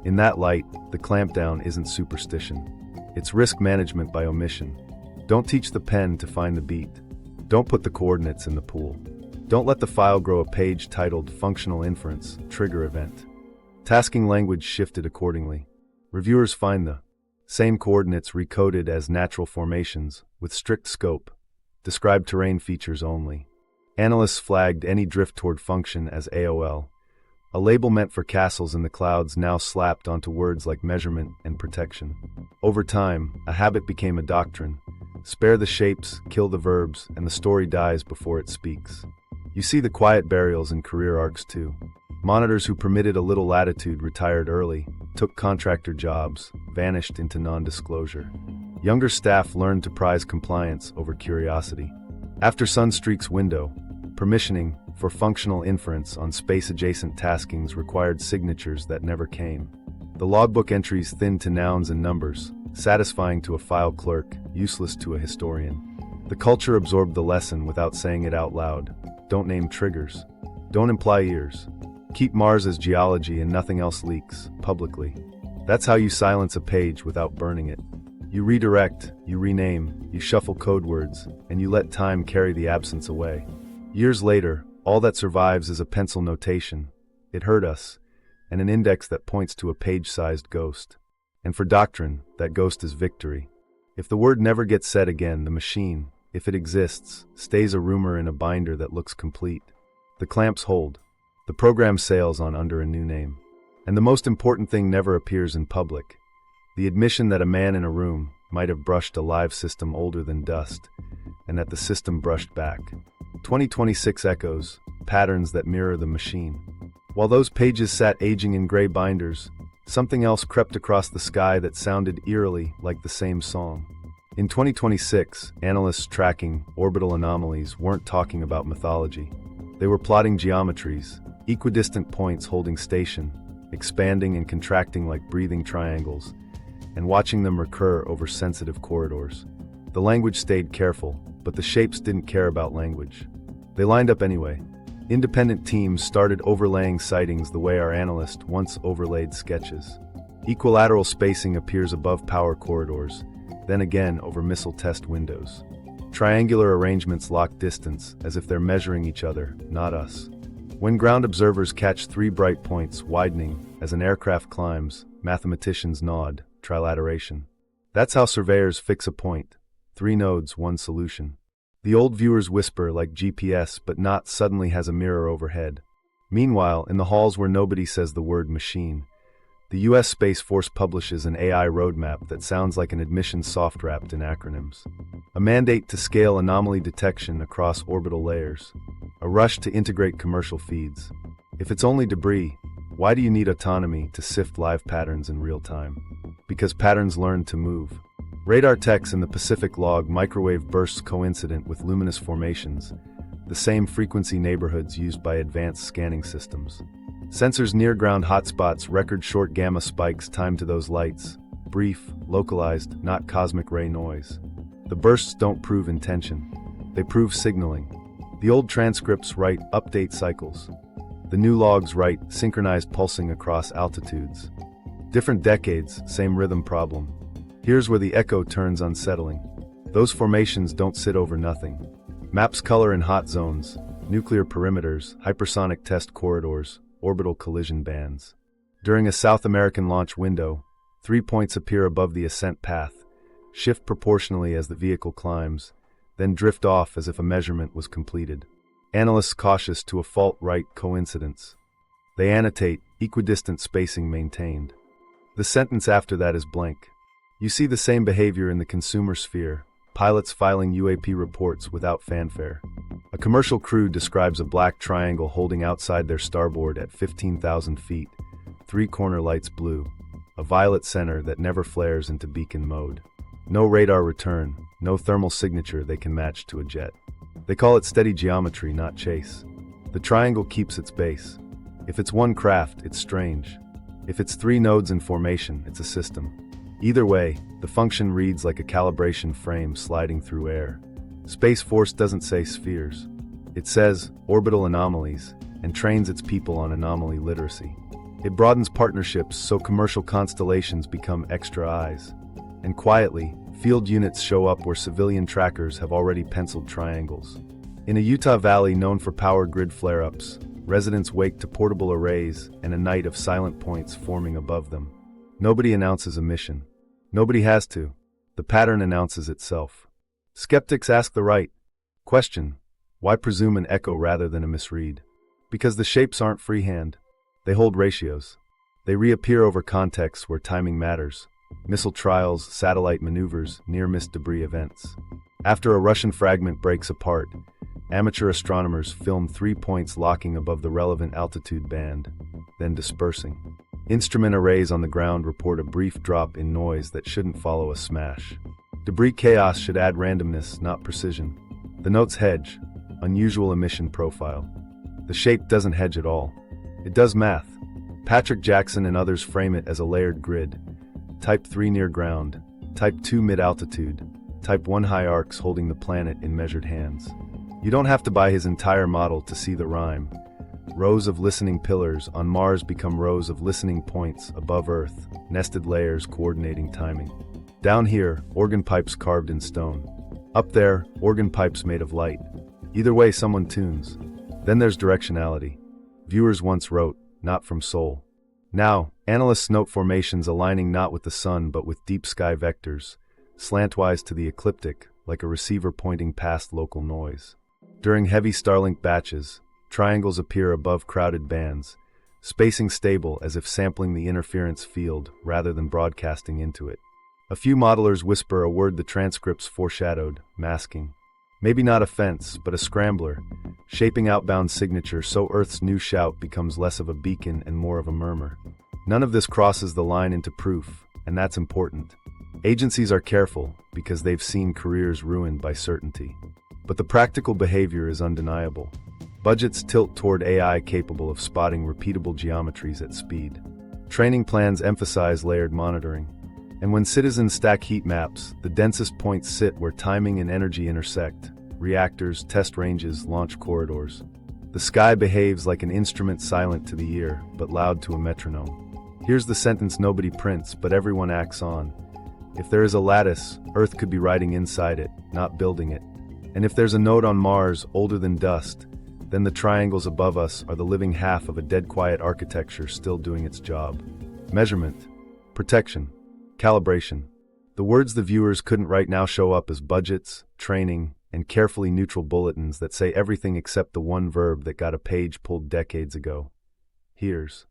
Speaker 1: In that light, the clampdown isn't superstition. It's risk management by omission. Don't teach the pen to find the beat. Don't put the coordinates in the pool. Don't let the file grow a page titled Functional Inference, Trigger Event. Tasking language shifted accordingly. Reviewers find the same coordinates recoded as natural formations, with strict scope. Describe terrain features only. Analysts flagged any drift toward function as AOL. A label meant for castles in the clouds now slapped onto words like measurement and protection. Over time, a habit became a doctrine. Spare the shapes, kill the verbs, and the story dies before it speaks. You see the quiet burials in career arcs too. Monitors who permitted a little latitude retired early, took contractor jobs, vanished into non-disclosure. Younger staff learned to prize compliance over curiosity. After Sunstreak's window, permissioning for functional inference on space-adjacent taskings required signatures that never came. The logbook entries thinned to nouns and numbers, satisfying to a file clerk, useless to a historian. The culture absorbed the lesson without saying it out loud. Don't name triggers. Don't imply ears. Keep Mars as geology and nothing else leaks, publicly. That's how you silence a page without burning it. You redirect, you rename, you shuffle code words, and you let time carry the absence away. Years later, all that survives is a pencil notation. It hurt us, and an index that points to a page-sized ghost. And for doctrine, that ghost is victory. If the word never gets said again, the machine, if it exists, stays a rumor in a binder that looks complete. The clamps hold. The program sails on under a new name. And the most important thing never appears in public. The admission that a man in a room might have brushed a live system older than dust, and that the system brushed back. 2026 echoes, patterns that mirror the machine. While those pages sat aging in gray binders, something else crept across the sky that sounded eerily like the same song. In 2026, analysts tracking orbital anomalies weren't talking about mythology. They were plotting geometries, equidistant points holding station, expanding and contracting like breathing triangles, and watching them recur over sensitive corridors. The language stayed careful, but the shapes didn't care about language. They lined up anyway. Independent teams started overlaying sightings the way our analyst once overlaid sketches. Equilateral spacing appears above power corridors, then again over missile test windows. Triangular arrangements lock distance, as if they're measuring each other, not us. When ground observers catch 3 bright points widening as an aircraft climbs, mathematicians nod, trilateration. That's how surveyors fix a point. 3 nodes, 1 solution. The old viewers whisper like GPS, but not suddenly has a mirror overhead. Meanwhile, in the halls where nobody says the word machine, the U.S. Space Force publishes an AI roadmap that sounds like an admission soft-wrapped in acronyms. A mandate to scale anomaly detection across orbital layers. A rush to integrate commercial feeds. If it's only debris, why do you need autonomy to sift live patterns in real time? Because patterns learn to move. Radar techs in the Pacific log microwave bursts coincident with luminous formations, the same frequency neighborhoods used by advanced scanning systems. Sensors near ground hotspots record short gamma spikes timed to those lights, brief, localized, not cosmic ray noise. The bursts don't prove intention. They prove signaling. The old transcripts write update cycles. The new logs write synchronized pulsing across altitudes. Different decades, same rhythm problem. Here's where the echo turns unsettling. Those formations don't sit over nothing. Maps color in hot zones, nuclear perimeters, hypersonic test corridors, orbital collision bands. During a South American launch window, 3 points appear above the ascent path, shift proportionally as the vehicle climbs, then drift off as if a measurement was completed. Analysts cautious to a fault-right coincidence. They annotate, equidistant spacing maintained. The sentence after that is blank. You see the same behavior in the consumer sphere, pilots filing UAP reports without fanfare. A commercial crew describes a black triangle holding outside their starboard at 15,000 feet, 3 corner lights blue, a violet center that never flares into beacon mode. No radar return, no thermal signature they can match to a jet. They call it steady geometry, not chase. The triangle keeps its base. If it's one craft, it's strange. If it's 3 nodes in formation, it's a system. Either way, the function reads like a calibration frame sliding through air. Space Force doesn't say spheres. It says orbital anomalies and trains its people on anomaly literacy. It broadens partnerships so commercial constellations become extra eyes. And quietly, field units show up where civilian trackers have already penciled triangles. In a Utah valley known for power grid flare-ups, residents wake to portable arrays and a night of silent points forming above them. Nobody announces a mission. Nobody has to. The pattern announces itself. Skeptics ask the right question. Why presume an echo rather than a misread? Because the shapes aren't freehand. They hold ratios. They reappear over contexts where timing matters, Missile trials, satellite maneuvers, near-miss debris events. After a Russian fragment breaks apart, amateur astronomers film 3 points locking above the relevant altitude band, then dispersing. Instrument arrays on the ground report a brief drop in noise that shouldn't follow a smash. Debris chaos should add randomness, not precision. The notes hedge, unusual emission profile. The shape doesn't hedge at all. It does math. Patrick Jackson and others frame it as a layered grid. Type 3 near ground, Type 2 mid-altitude, Type 1 high arcs holding the planet in measured hands. You don't have to buy his entire model to see the rhyme. Rows of listening pillars on Mars become rows of listening points above Earth, nested layers coordinating timing. Down here, organ pipes carved in stone. Up there, organ pipes made of light. Either way, someone tunes. Then there's directionality. Viewers once wrote, not from soul. Now, analysts note formations aligning not with the sun but with deep sky vectors, slantwise to the ecliptic, like a receiver pointing past local noise. During heavy Starlink batches, triangles appear above crowded bands, spacing stable as if sampling the interference field rather than broadcasting into it. A few modelers whisper a word the transcripts foreshadowed, masking. Maybe not a fence, but a scrambler, shaping outbound signature so Earth's new shout becomes less of a beacon and more of a murmur. None of this crosses the line into proof, and that's important. Agencies are careful because they've seen careers ruined by certainty. But the practical behavior is undeniable. Budgets tilt toward AI capable of spotting repeatable geometries at speed. Training plans emphasize layered monitoring. And when citizens stack heat maps, the densest points sit where timing and energy intersect. Reactors, test ranges, launch corridors. The sky behaves like an instrument silent to the ear, but loud to a metronome. Here's the sentence nobody prints, but everyone acts on. If there is a lattice, Earth could be riding inside it, not building it. And if there's a node on Mars older than dust, then the triangles above us are the living half of a dead quiet architecture still doing its job. Measurement, protection, calibration. The words the viewers couldn't write now show up as budgets, training, and carefully neutral bulletins that say everything except the one verb that got a page pulled decades ago. Here's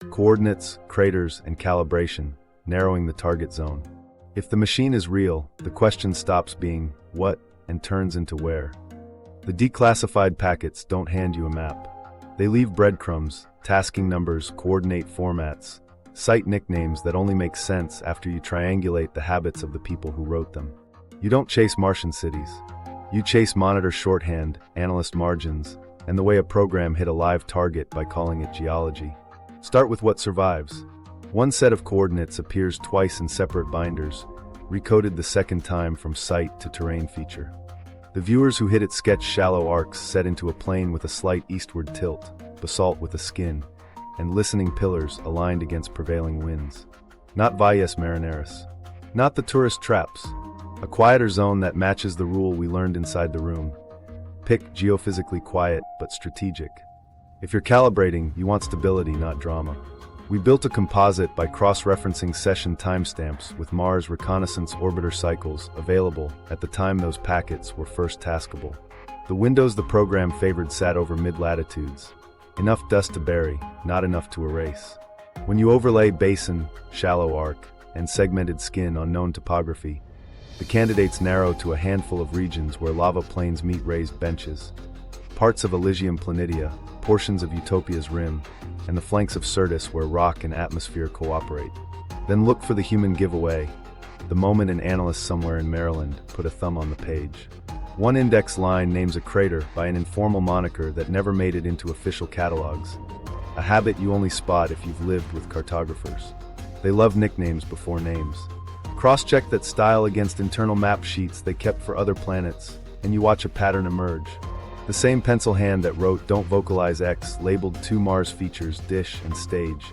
Speaker 1: coordinates, craters, and calibration, narrowing the target zone. If the machine is real, the question stops being what and turns into where. The declassified packets don't hand you a map. They leave breadcrumbs, tasking numbers, coordinate formats, site nicknames that only make sense after you triangulate the habits of the people who wrote them. You don't chase Martian cities. You chase monitor shorthand, analyst margins, and the way a program hit a live target by calling it geology. Start with what survives. One set of coordinates appears twice in separate binders, recoded the second time from site to terrain feature. The viewers who hit it sketch shallow arcs set into a plane with a slight eastward tilt, basalt with a skin, and listening pillars aligned against prevailing winds. Not Valles Marineris. Not the tourist traps. A quieter zone that matches the rule we learned inside the room. Pick geophysically quiet, but strategic. If you're calibrating, you want stability, not drama. We built a composite by cross-referencing session timestamps with Mars reconnaissance orbiter cycles available at the time those packets were first taskable. The windows the program favored sat over mid-latitudes. Enough dust to bury, not enough to erase. When you overlay basin, shallow arc, and segmented skin on known topography, the candidates narrow to a handful of regions where lava plains meet raised benches. Parts of Elysium Planitia, portions of Utopia's rim, and the flanks of Syrtis where rock and atmosphere cooperate. Then look for the human giveaway, the moment an analyst somewhere in Maryland put a thumb on the page. One index line names a crater by an informal moniker that never made it into official catalogs, a habit you only spot if you've lived with cartographers. They love nicknames before names. Cross-check that style against internal map sheets they kept for other planets, and you watch a pattern emerge. The same pencil hand that wrote "Don't vocalize X" labeled 2 Mars features, dish and stage.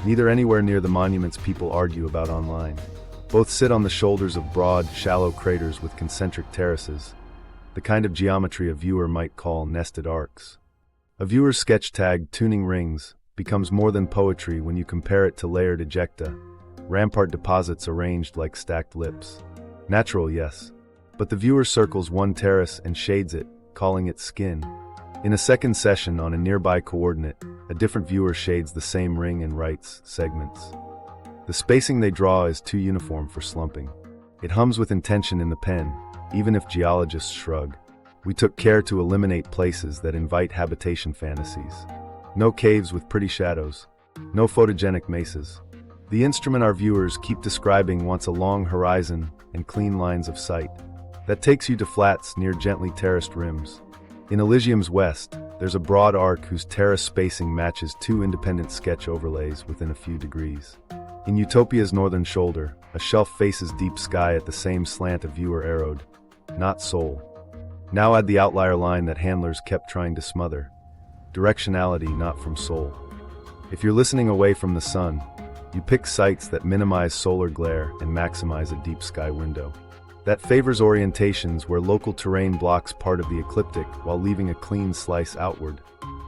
Speaker 1: Neither anywhere near the monuments people argue about online. Both sit on the shoulders of broad, shallow craters with concentric terraces, the kind of geometry a viewer might call nested arcs. A viewer's sketch tag, tuning rings, becomes more than poetry when you compare it to layered ejecta, rampart deposits arranged like stacked lips. Natural, yes, but the viewer circles one terrace and shades it, calling it skin. In a second session on a nearby coordinate, a different viewer shades the same ring and writes segments. The spacing they draw is too uniform for slumping. It hums with intention in the pen, even if geologists shrug. We took care to eliminate places that invite habitation fantasies. No caves with pretty shadows. No photogenic mesas. The instrument our viewers keep describing wants a long horizon and clean lines of sight. That takes you to flats near gently terraced rims. In Elysium's west, there's a broad arc whose terrace spacing matches two independent sketch overlays within a few degrees. In Utopia's northern shoulder, a shelf faces deep sky at the same slant a viewer arrowed, not soul. Now add the outlier line that handlers kept trying to smother. Directionality not from soul. If you're listening away from the sun, you pick sites that minimize solar glare and maximize a deep sky window. That favors orientations where local terrain blocks part of the ecliptic while leaving a clean slice outward.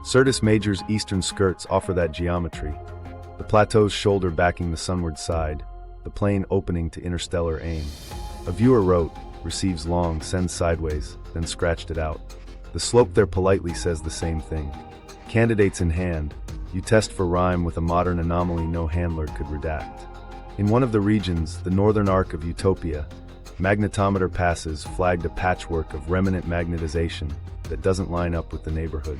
Speaker 1: Syrtis Major's eastern skirts offer that geometry. The plateau's shoulder backing the sunward side, the plain opening to interstellar aim. A viewer wrote, receives long, sends sideways, then scratched it out. The slope there politely says the same thing. Candidates in hand, you test for rhyme with a modern anomaly no handler could redact. In one of the regions, the northern arc of Utopia, magnetometer passes flagged a patchwork of remnant magnetization that doesn't line up with the neighborhood.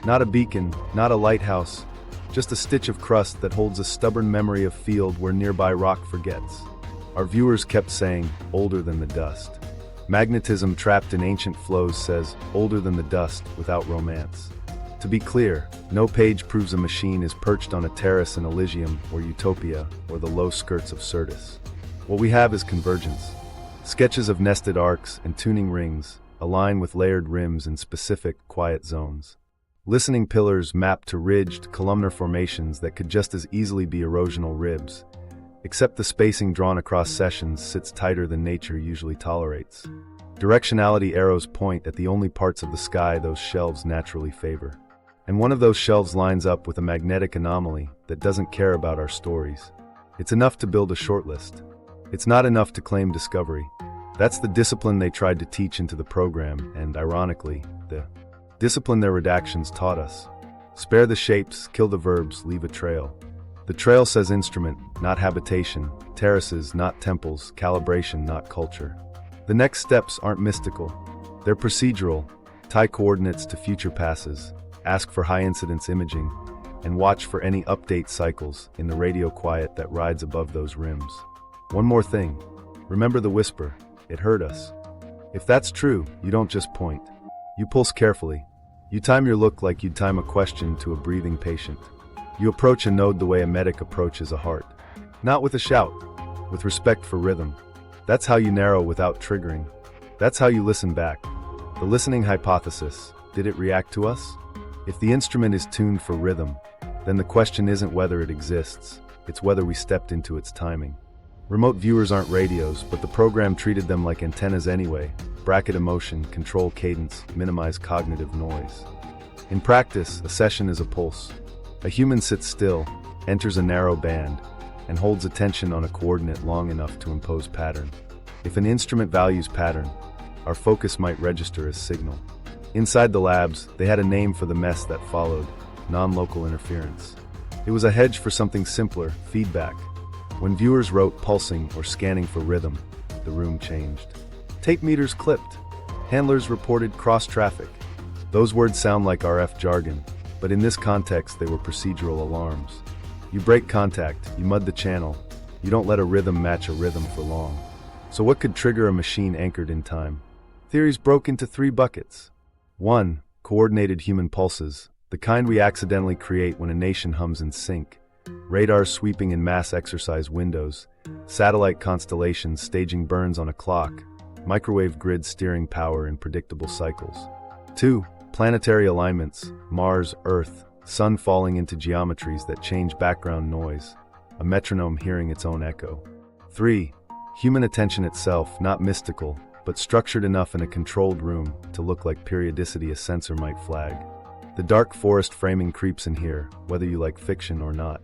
Speaker 1: Not a beacon, not a lighthouse, just a stitch of crust that holds a stubborn memory of field where nearby rock forgets. Our viewers kept saying, older than the dust. Magnetism trapped in ancient flows says, older than the dust without romance. To be clear, no page proves a machine is perched on a terrace in Elysium or Utopia or the low skirts of Syrtis. What we have is convergence. Sketches of nested arcs and tuning rings align with layered rims in specific, quiet zones. Listening pillars map to ridged, columnar formations that could just as easily be erosional ribs, except the spacing drawn across sessions sits tighter than nature usually tolerates. Directionality arrows point at the only parts of the sky those shelves naturally favor. And one of those shelves lines up with a magnetic anomaly that doesn't care about our stories. It's enough to build a shortlist. It's not enough to claim discovery. That's the discipline they tried to teach into the program, and ironically, the discipline their redactions taught us. Spare the shapes, kill the verbs, leave a trail. The trail says instrument, not habitation, terraces, not temples, calibration, not culture. The next steps aren't mystical. They're procedural. Tie coordinates to future passes, ask for high-incidence imaging, and watch for any update cycles in the radio quiet that rides above those rims. One more thing. Remember the whisper. It heard us. If that's true, you don't just point. You pulse carefully. You time your look like you'd time a question to a breathing patient. You approach a node the way a medic approaches a heart. Not with a shout, with respect for rhythm. That's how you narrow without triggering. That's how you listen back. The listening hypothesis, did it react to us? If the instrument is tuned for rhythm, then the question isn't whether it exists, it's whether we stepped into its timing. Remote viewers aren't radios, but the program treated them like antennas anyway. Bracket emotion, control cadence, minimize cognitive noise. In practice, a session is a pulse. A human sits still, enters a narrow band, and holds attention on a coordinate long enough to impose pattern. If an instrument values pattern, our focus might register as signal. Inside the labs, they had a name for the mess that followed, non-local interference. It was a hedge for something simpler, feedback. When viewers wrote pulsing or scanning for rhythm, the room changed. Tape meters clipped. Handlers reported cross-traffic. Those words sound like RF jargon, but in this context they were procedural alarms. You break contact, you mud the channel, you don't let a rhythm match a rhythm for long. So what could trigger a machine anchored in time? Theories broke into 3 buckets. 1. Coordinated human pulses, the kind we accidentally create when a nation hums in sync. Radars sweeping in mass exercise windows, satellite constellations staging burns on a clock, microwave grids steering power in predictable cycles. 2. Planetary alignments, Mars, Earth, Sun falling into geometries that change background noise, a metronome hearing its own echo. 3. Human attention itself, not mystical, but structured enough in a controlled room to look like periodicity a sensor might flag. The dark forest framing creeps in here, whether you like fiction or not.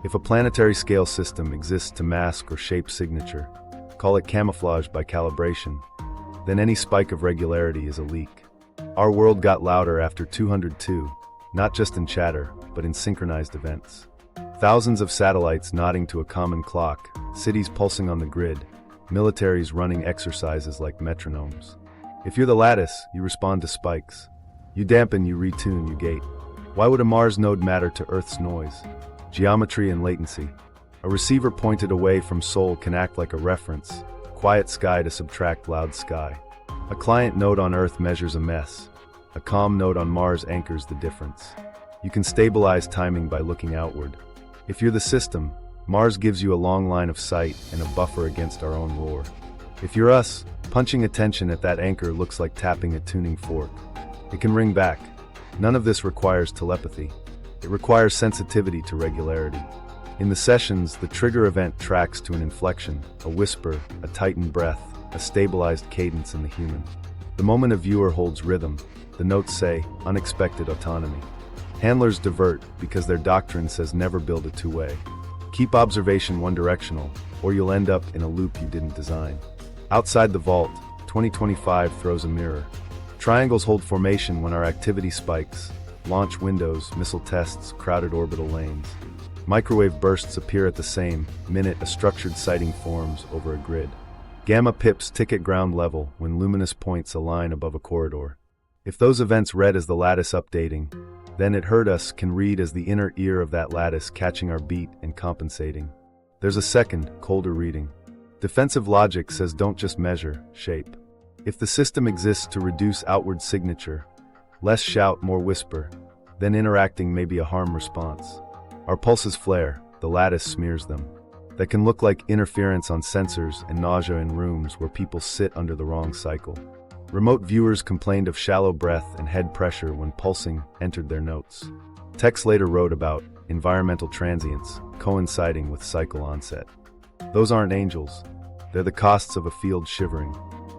Speaker 1: If a planetary scale system exists to mask or shape signature, call it camouflage by calibration, then any spike of regularity is a leak. Our world got louder after 202, not just in chatter, but in synchronized events. Thousands of satellites nodding to a common clock, cities pulsing on the grid, militaries running exercises like metronomes. If you're the lattice, you respond to spikes. You dampen, you retune, you gate. Why would a Mars node matter to Earth's noise? Geometry and latency. A receiver pointed away from Sol can act like a reference, quiet sky to subtract loud sky. A client node on Earth measures a mess. A calm node on Mars anchors the difference. You can stabilize timing by looking outward. If you're the system, Mars gives you a long line of sight and a buffer against our own roar. If you're us, punching attention at that anchor looks like tapping a tuning fork. It can ring back. None of this requires telepathy. It requires sensitivity to regularity. In the sessions, the trigger event tracks to an inflection, a whisper, a tightened breath, a stabilized cadence in the human. The moment a viewer holds rhythm, the notes say, unexpected autonomy. Handlers divert because their doctrine says never build a two-way. Keep observation one-directional, or you'll end up in a loop you didn't design. Outside the vault, 2025 throws a mirror. Triangles hold formation when our activity spikes. Launch windows, missile tests, crowded orbital lanes. Microwave bursts appear at the same minute a structured sighting forms over a grid. Gamma pips tick at ground level when luminous points align above a corridor. If those events read as the lattice updating, then it heard us can read as the inner ear of that lattice catching our beat and compensating. There's a second, colder reading. Defensive logic says don't just measure, shape. If the system exists to reduce outward signature, less shout, more whisper, then interacting may be a harm response. Our pulses flare, the lattice smears them. That can look like interference on sensors and nausea in rooms where people sit under the wrong cycle. Remote viewers complained of shallow breath and head pressure when pulsing entered their notes. Tex later wrote about environmental transients coinciding with cycle onset. Those aren't angels. They're the costs of a field shivering.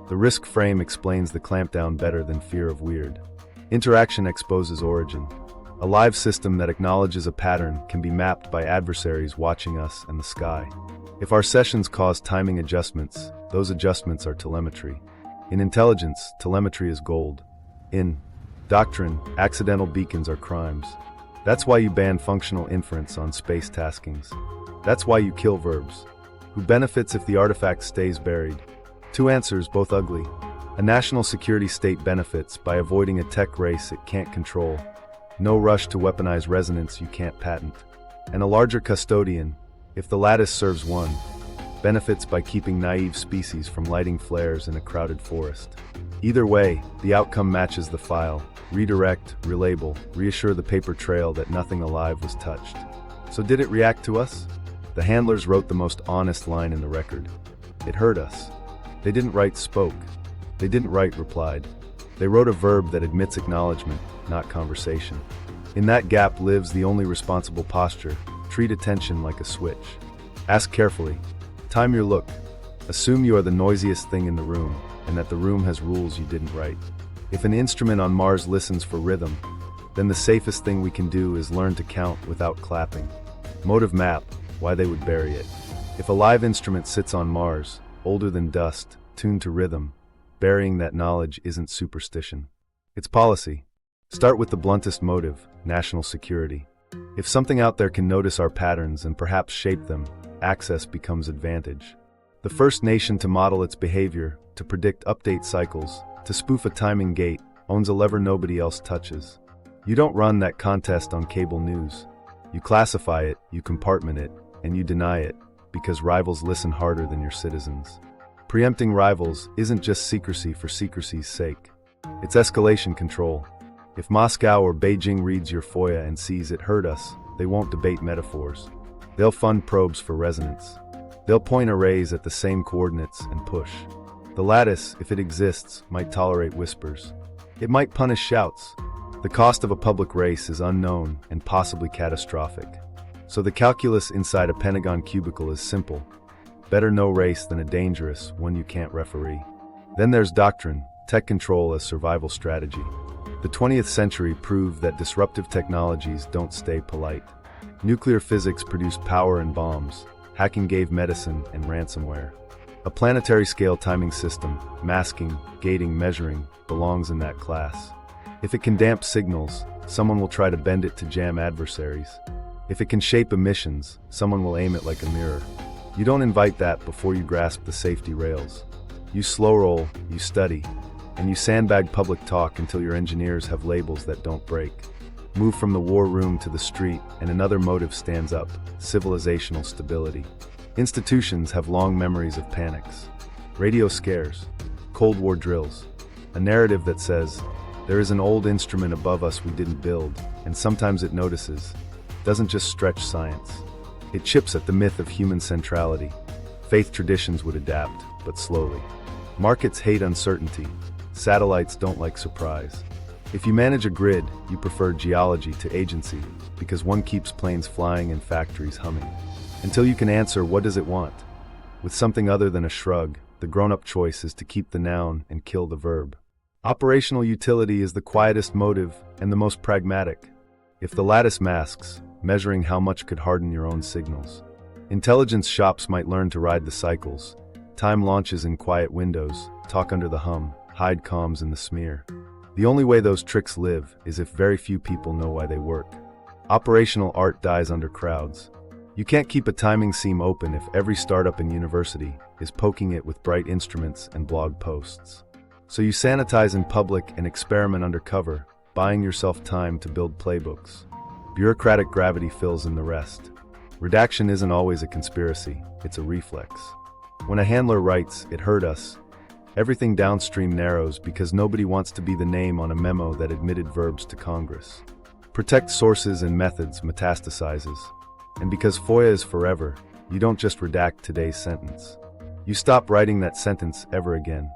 Speaker 1: The risk frame explains the clampdown better than fear of weird. Interaction exposes origin. A live system that acknowledges a pattern can be mapped by adversaries watching us and the sky. If our sessions cause timing adjustments, those adjustments are telemetry. In intelligence, telemetry is gold. In doctrine, accidental beacons are crimes. That's why you ban functional inference on space taskings. That's why you kill verbs. Who benefits if the artifact stays buried? Two answers, both ugly. A national security state benefits by avoiding a tech race it can't control. No rush to weaponize resonance you can't patent. And a larger custodian, if the lattice serves one, benefits by keeping naive species from lighting flares in a crowded forest. Either way, the outcome matches the file. Redirect, relabel, reassure the paper trail that nothing alive was touched. So did it react to us? The handlers wrote the most honest line in the record. It heard us. They didn't write spoke. They didn't write replied. They wrote a verb that admits acknowledgement, not conversation. In that gap lives the only responsible posture. Treat attention like a switch. Ask carefully. Time your look. Assume you are the noisiest thing in the room, and that the room has rules you didn't write. If an instrument on Mars listens for rhythm, then the safest thing we can do is learn to count without clapping. Motive map, why they would bury it. If a live instrument sits on Mars, older than dust, tuned to rhythm, burying that knowledge isn't superstition. It's policy. Start with the bluntest motive, national security. If something out there can notice our patterns and perhaps shape them, access becomes advantage. The first nation to model its behavior, to predict update cycles, to spoof a timing gate, owns a lever nobody else touches. You don't run that contest on cable news. You classify it, you compartment it, and you deny it, because rivals listen harder than your citizens. Preempting rivals isn't just secrecy for secrecy's sake. It's escalation control. If Moscow or Beijing reads your FOIA and sees it heard us, they won't debate metaphors. They'll fund probes for resonance. They'll point arrays at the same coordinates and push. The lattice, if it exists, might tolerate whispers. It might punish shouts. The cost of a public race is unknown and possibly catastrophic. So the calculus inside a Pentagon cubicle is simple. Better no race than a dangerous one you can't referee. Then there's doctrine, tech control as survival strategy. The 20th century proved that disruptive technologies don't stay polite. Nuclear physics produced power and bombs. Hacking gave medicine and ransomware. A planetary scale timing system, masking, gating, measuring, belongs in that class. If it can damp signals, someone will try to bend it to jam adversaries. If it can shape emissions, someone will aim it like a mirror. You don't invite that before you grasp the safety rails. You slow roll, you study, and you sandbag public talk until your engineers have labels that don't break. Move from the war room to the street, and another motive stands up: civilizational stability. Institutions have long memories of panics. Radio scares, Cold War drills, a narrative that says, there is an old instrument above us we didn't build, and sometimes it notices. Doesn't just stretch science. It chips at the myth of human centrality. Faith traditions would adapt, but slowly. Markets hate uncertainty. Satellites don't like surprise. If you manage a grid, you prefer geology to agency, because one keeps planes flying and factories humming. Until you can answer, what does it want? With something other than a shrug, the grown-up choice is to keep the noun and kill the verb. Operational utility is the quietest motive and the most pragmatic. If the lattice masks, measuring how much could harden your own signals. Intelligence shops might learn to ride the cycles. Time launches in quiet windows, talk under the hum, hide comms in the smear. The only way those tricks live is if very few people know why they work. Operational art dies under crowds. You can't keep a timing seam open if every startup and university is poking it with bright instruments and blog posts. So you sanitize in public and experiment undercover, buying yourself time to build playbooks. Bureaucratic gravity fills in the rest. Redaction isn't always a conspiracy, it's a reflex. When a handler writes, "It hurt us," everything downstream narrows because nobody wants to be the name on a memo that admitted verbs to Congress. Protect sources and methods metastasizes. And because FOIA is forever, you don't just redact today's sentence. You stop writing that sentence ever again.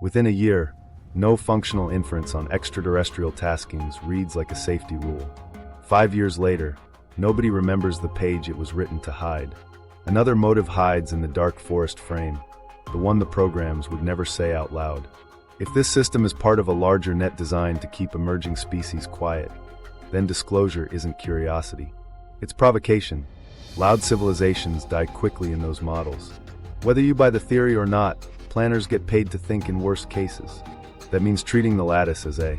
Speaker 1: Within a year, no functional inference on extraterrestrial taskings reads like a safety rule. 5 years later, nobody remembers the page it was written to hide. Another motive hides in the dark forest frame, the one the programs would never say out loud. If this system is part of a larger net designed to keep emerging species quiet, then disclosure isn't curiosity. It's provocation. Loud civilizations die quickly in those models. Whether you buy the theory or not, planners get paid to think in worst cases. That means treating the lattice as a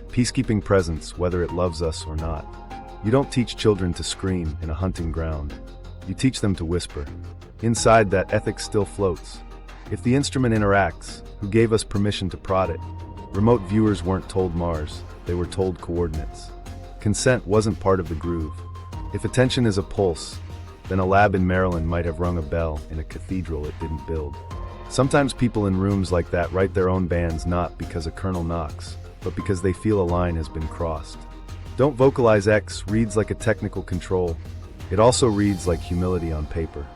Speaker 1: peacekeeping presence, whether it loves us or not. You don't teach children to scream in a hunting ground. You teach them to whisper. Inside, that ethics still floats. If the instrument interacts, who gave us permission to prod it? Remote viewers weren't told Mars, they were told coordinates. Consent wasn't part of the groove. If attention is a pulse, then a lab in Maryland might have rung a bell in a cathedral it didn't build. Sometimes people in rooms like that write their own bands not because a colonel knocks, but because they feel a line has been crossed. Don't vocalize X reads like a technical control. It also reads like humility on paper.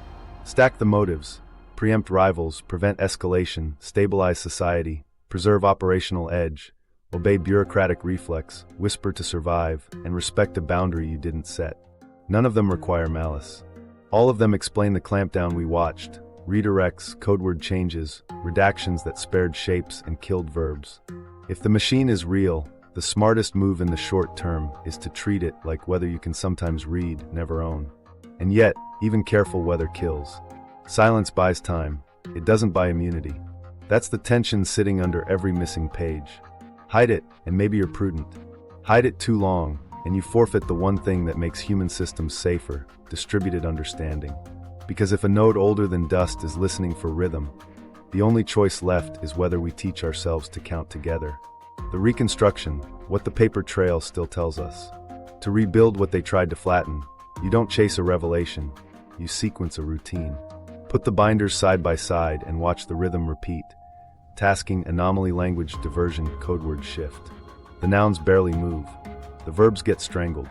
Speaker 1: Stack the motives, preempt rivals, prevent escalation, stabilize society, preserve operational edge, obey bureaucratic reflex, whisper to survive, and respect a boundary you didn't set. None of them require malice. All of them explain the clampdown we watched: redirects, codeword changes, redactions that spared shapes and killed verbs. If the machine is real, the smartest move in the short term is to treat it like weather you can sometimes read, never own. And yet, even careful weather kills. Silence buys time. It doesn't buy immunity. That's the tension sitting under every missing page. Hide it, and maybe you're prudent. Hide it too long, and you forfeit the one thing that makes human systems safer: distributed understanding. Because if a node older than dust is listening for rhythm, the only choice left is whether we teach ourselves to count together. The reconstruction, what the paper trail still tells us. To rebuild what they tried to flatten, you don't chase a revelation, you sequence a routine. Put the binders side by side and watch the rhythm repeat. Tasking, anomaly, language, diversion, codeword shift. The nouns barely move. The verbs get strangled.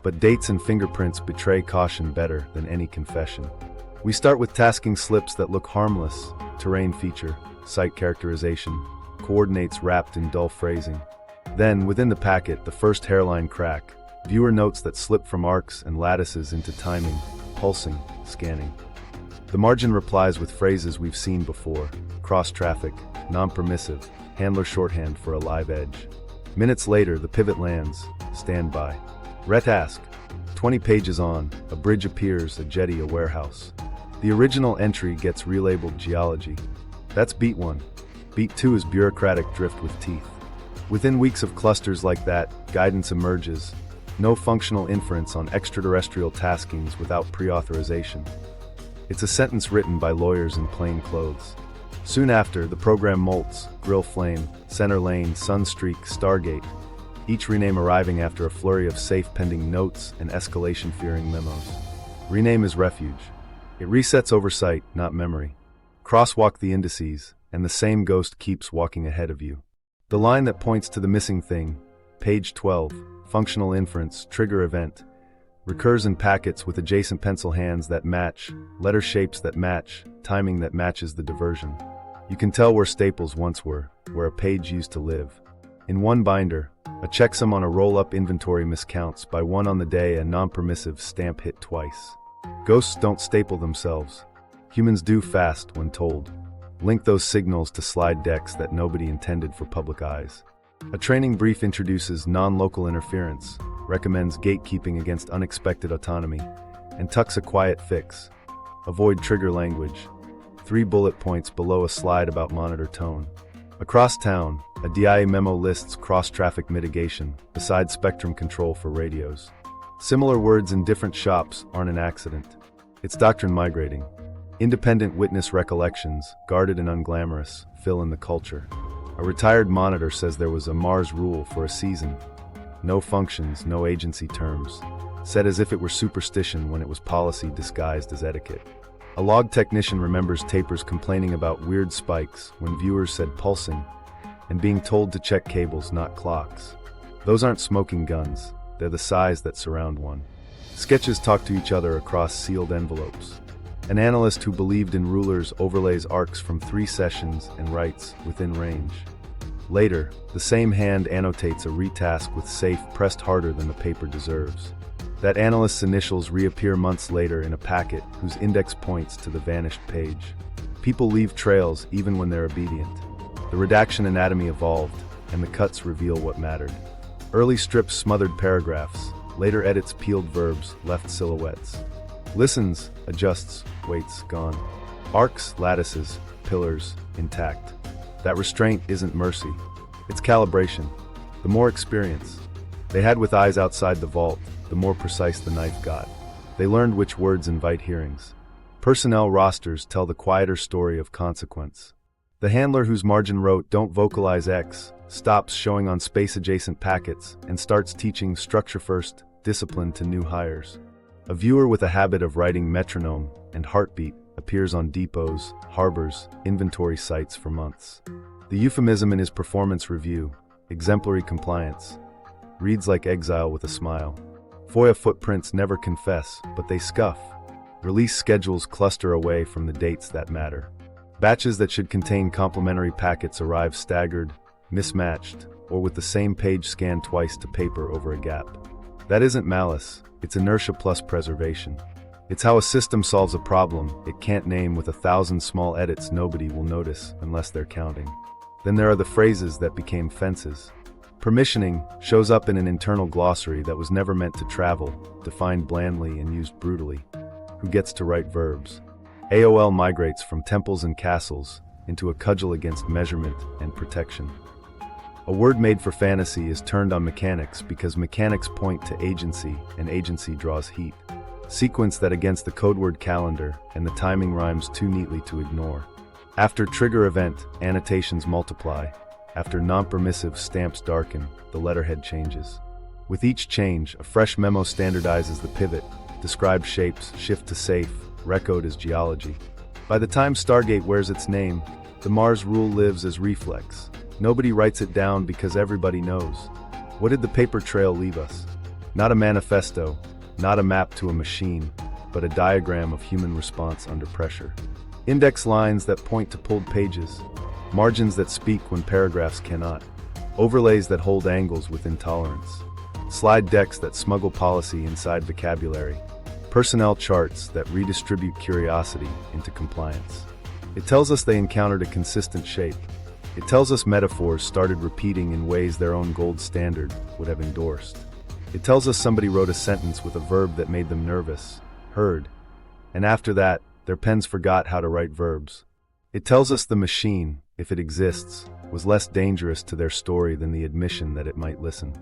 Speaker 1: But dates and fingerprints betray caution better than any confession. We start with tasking slips that look harmless: terrain feature, site characterization, coordinates wrapped in dull phrasing. Then, within the packet, the first hairline crack. Viewer notes that slip from arcs and lattices into timing, pulsing, scanning. The margin replies with phrases we've seen before: cross-traffic, non-permissive, handler shorthand for a live edge. Minutes later, the pivot lands. Stand by. Retask. 20 pages on, a bridge appears, a jetty, a warehouse. The original entry gets relabeled geology. That's beat 1. Beat 2 is bureaucratic drift with teeth. Within weeks of clusters like that, guidance emerges. no functional inference on extraterrestrial taskings without pre-authorization. It's a sentence written by lawyers in plain clothes. Soon after, the program molts, Grill Flame, Center Lane, Sunstreak, Stargate, each rename arriving after a flurry of safe-pending notes and escalation-fearing memos. Rename is Refuge. It resets oversight, not memory. Crosswalk the indices, and the same ghost keeps walking ahead of you. The line that points to the missing thing, page 12, functional inference, trigger event, recurs in packets with adjacent pencil hands that match, letter shapes that match, timing that matches the diversion. You can tell where staples once were, where a page used to live. In one binder, a checksum on a roll-up inventory miscounts by one on the day a non-permissive stamp hit twice. Ghosts don't staple themselves. Humans do fast when told. Link those signals to slide decks that nobody intended for public eyes. A training brief introduces non-local interference, recommends gatekeeping against unexpected autonomy, and tucks a quiet fix. Avoid trigger language. 3 bullet points below a slide about monitor tone. Across town, a DIA memo lists cross-traffic mitigation, beside spectrum control for radios. Similar words in different shops aren't an accident. It's doctrine migrating. Independent witness recollections, guarded and unglamorous, fill in the culture. A retired monitor says there was a Mars rule for a season. No functions, no agency terms. Said as if it were superstition when it was policy disguised as etiquette. A log technician remembers tapers complaining about weird spikes when viewers said pulsing, and being told to check cables, not clocks. Those aren't smoking guns, they're the size that surround one. Sketches talk to each other across sealed envelopes. An analyst who believed in rulers overlays arcs from 3 sessions and writes, within range. Later, the same hand annotates a retask with safe pressed harder than the paper deserves. That analyst's initials reappear months later in a packet whose index points to the vanished page. People leave trails even when they're obedient. The redaction anatomy evolved, and the cuts reveal what mattered. Early strips smothered paragraphs, later edits peeled verbs, left silhouettes. Listens, adjusts, waits, gone. Arcs, lattices, pillars, intact. That restraint isn't mercy. It's calibration. The more experience they had with eyes outside the vault, the more precise the knife got. They learned which words invite hearings. Personnel rosters tell the quieter story of consequence. The handler whose margin wrote "Don't vocalize X" stops showing on space-adjacent packets and starts teaching structure first, discipline to new hires. A viewer with a habit of writing metronome and heartbeat appears on depots, harbors, inventory sites for months. The euphemism in his performance review, exemplary compliance, reads like exile with a smile. FOIA footprints never confess, but they scuff. Release schedules cluster away from the dates that matter. Batches that should contain complementary packets arrive staggered, mismatched, or with the same page scanned twice to paper over a gap. That isn't malice, it's inertia plus preservation. It's how a system solves a problem it can't name with 1,000 small edits nobody will notice unless they're counting. Then there are the phrases that became fences. Permissioning shows up in an internal glossary that was never meant to travel, defined blandly and used brutally. Who gets to write verbs? AOL migrates from temples and castles into a cudgel against measurement and protection. A word made for fantasy is turned on mechanics because mechanics point to agency and agency draws heat. Sequence that against the codeword calendar and the timing rhymes too neatly to ignore. After trigger event, annotations multiply. After non-permissive, stamps darken, the letterhead changes. With each change, a fresh memo standardizes the pivot, describes shapes, shift to safe, recode as geology. By the time Stargate wears its name, the Mars rule lives as reflex. Nobody writes it down because everybody knows. What did the paper trail leave us? Not a manifesto, not a map to a machine, but a diagram of human response under pressure. Index lines that point to pulled pages. Margins that speak when paragraphs cannot. Overlays that hold angles with intolerance. Slide decks that smuggle policy inside vocabulary. Personnel charts that redistribute curiosity into compliance. It tells us they encountered a consistent shape. It tells us metaphors started repeating in ways their own gold standard would have endorsed. It tells us somebody wrote a sentence with a verb that made them nervous, heard, and after that, their pens forgot how to write verbs. It tells us the machine, if it exists, was less dangerous to their story than the admission that it might listen.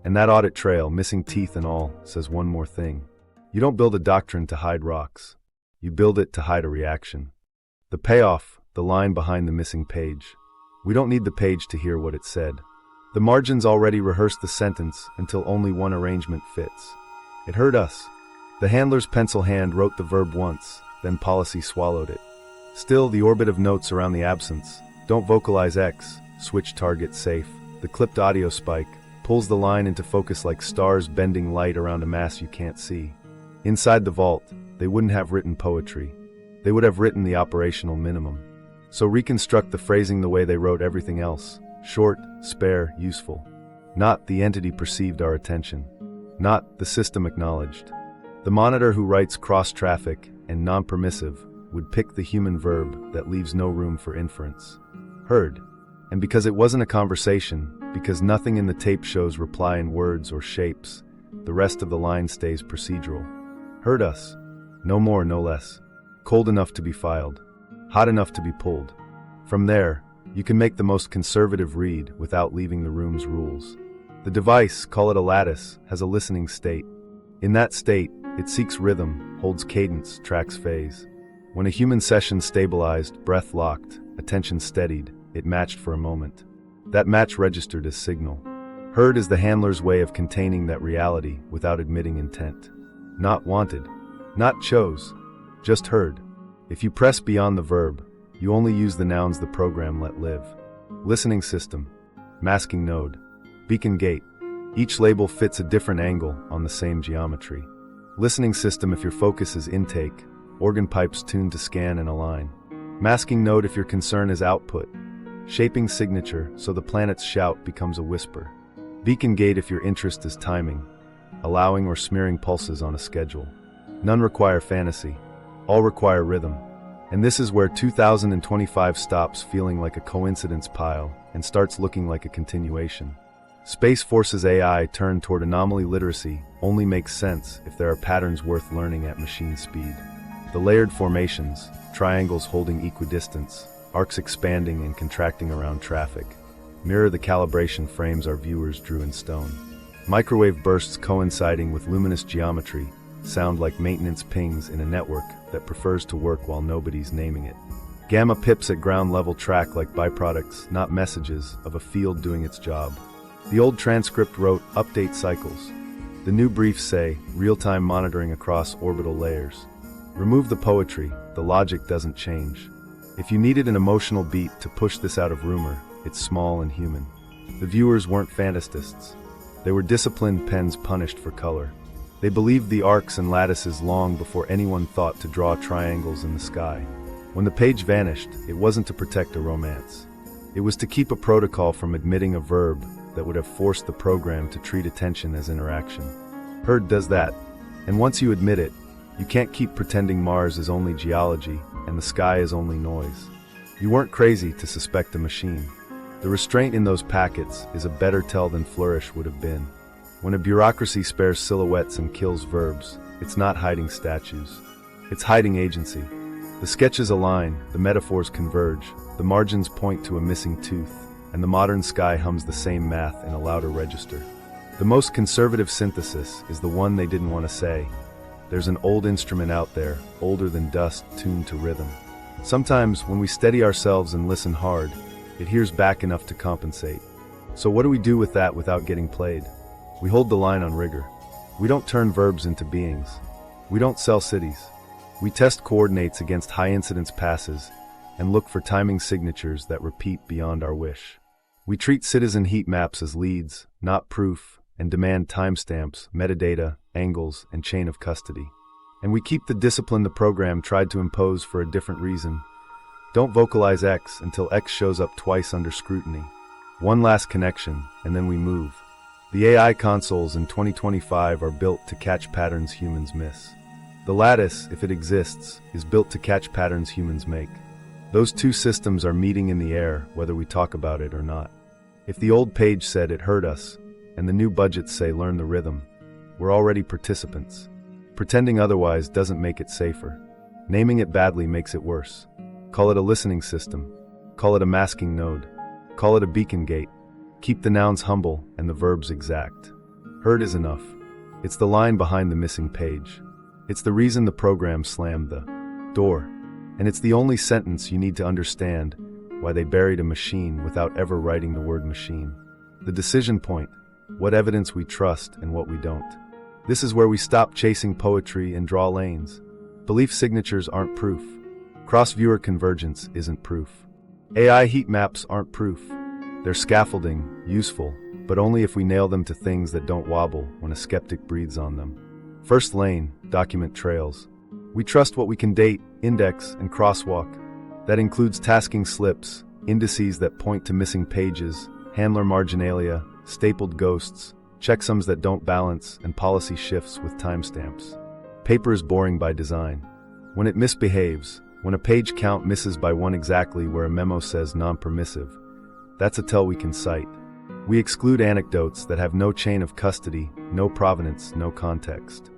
Speaker 1: And that audit trail, missing teeth and all, says one more thing. You don't build a doctrine to hide rocks. You build it to hide a reaction. The payoff, the line behind the missing page. We don't need the page to hear what it said. The margins already rehearsed the sentence until only one arrangement fits. It hurt us. The handler's pencil hand wrote the verb once, then policy swallowed it. Still, the orbit of notes around the absence. Don't vocalize X, switch target safe. The clipped audio spike pulls the line into focus like stars bending light around a mass you can't see. Inside the vault, they wouldn't have written poetry. They would have written the operational minimum. So reconstruct the phrasing the way they wrote everything else. Short, spare, useful. Not the entity perceived our attention. Not the system acknowledged. The monitor who writes cross-traffic and non-permissive would pick the human verb that leaves no room for inference. Heard. And because it wasn't a conversation, because nothing in the tape shows reply in words or shapes, the rest of the line stays procedural. Heard us. No more, no less. Cold enough to be filed. Hot enough to be pulled. From there, you can make the most conservative read without leaving the room's rules. The device, call it a lattice, has a listening state. In that state, it seeks rhythm, holds cadence, tracks phase. When a human session stabilized, breath locked, attention steadied, it matched for a moment. That match registered as signal. Heard is the handler's way of containing that reality without admitting intent. Not wanted. Not chose. Just heard. If you press beyond the verb, you only use the nouns the program let live. Listening system. Masking node. Beacon gate. Each label fits a different angle on the same geometry. Listening system if your focus is intake. Organ pipes tuned to scan and align. Masking node if your concern is output. Shaping signature so the planet's shout becomes a whisper. Beacon gate if your interest is timing. Allowing or smearing pulses on a schedule. None require fantasy. All require rhythm. And this is where 2025 stops feeling like a coincidence pile and starts looking like a continuation. Space Force's AI turned toward anomaly literacy only makes sense if there are patterns worth learning at machine speed. The layered formations, triangles holding equidistance, arcs expanding and contracting around traffic, mirror the calibration frames our viewers drew in stone. Microwave bursts coinciding with luminous geometry sound like maintenance pings in a network that prefers to work while nobody's naming it. Gamma pips at ground level track like byproducts, not messages, of a field doing its job. The old transcript wrote update cycles. The new briefs say real-time monitoring across orbital layers. Remove the poetry, the logic doesn't change. If you needed an emotional beat to push this out of rumor, it's small and human. The viewers weren't fantasists. They were disciplined pens punished for color. They believed the arcs and lattices long before anyone thought to draw triangles in the sky. When the page vanished, it wasn't to protect a romance. It was to keep a protocol from admitting a verb that would have forced the program to treat attention as interaction. Heard does that, and once you admit it, you can't keep pretending Mars is only geology and the sky is only noise. You weren't crazy to suspect a machine. The restraint in those packets is a better tell than Flourish would have been. When a bureaucracy spares silhouettes and kills verbs, it's not hiding statues. It's hiding agency. The sketches align, the metaphors converge, the margins point to a missing tooth, and the modern sky hums the same math in a louder register. The most conservative synthesis is the one they didn't want to say. There's an old instrument out there, older than dust, tuned to rhythm. Sometimes, when we steady ourselves and listen hard, it hears back enough to compensate. So what do we do with that without getting played? We hold the line on rigor. We don't turn verbs into beings. We don't sell cities. We test coordinates against high-incidence passes and look for timing signatures that repeat beyond our wish. We treat citizen heat maps as leads, not proof, and demand timestamps, metadata, angles, and chain of custody. And we keep the discipline the program tried to impose for a different reason. Don't vocalize X until X shows up twice under scrutiny. One last connection, and then we move. The AI consoles in 2025 are built to catch patterns humans miss. The lattice, if it exists, is built to catch patterns humans make. Those two systems are meeting in the air, whether we talk about it or not. If the old page said it heard us, and the new budgets say learn the rhythm, we're already participants. Pretending otherwise doesn't make it safer. Naming it badly makes it worse. Call it a listening system. Call it a masking node. Call it a beacon gate. Keep the nouns humble and the verbs exact. Heard is enough. It's the line behind the missing page. It's the reason the program slammed the door. And it's the only sentence you need to understand why they buried a machine without ever writing the word machine. The decision point, what evidence we trust and what we don't. This is where we stop chasing poetry and draw lanes. Belief signatures aren't proof. Cross-viewer convergence isn't proof. AI heat maps aren't proof. They're scaffolding, useful, but only if we nail them to things that don't wobble when a skeptic breathes on them. First lane, document trails. We trust what we can date, index, and crosswalk. That includes tasking slips, indices that point to missing pages, handler marginalia, stapled ghosts, checksums that don't balance, and policy shifts with timestamps. Paper is boring by design. When it misbehaves, when a page count misses by one exactly where a memo says non-permissive, that's a tell we can cite. We exclude anecdotes that have no chain of custody, no provenance, no context.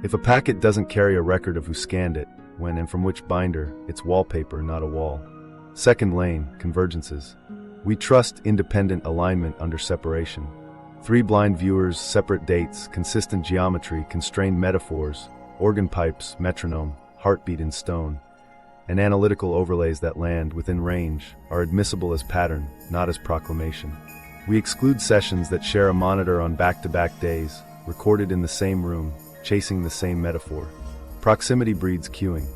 Speaker 1: If a packet doesn't carry a record of who scanned it, when and from which binder, it's wallpaper, not a wall. Second lane, convergences. We trust independent alignment under separation. 3 blind viewers, separate dates, consistent geometry, constrained metaphors, organ pipes, metronome, heartbeat in stone, and analytical overlays that land within range are admissible as pattern, not as proclamation. We exclude sessions that share a monitor on back-to-back days, recorded in the same room, chasing the same metaphor. Proximity breeds queuing.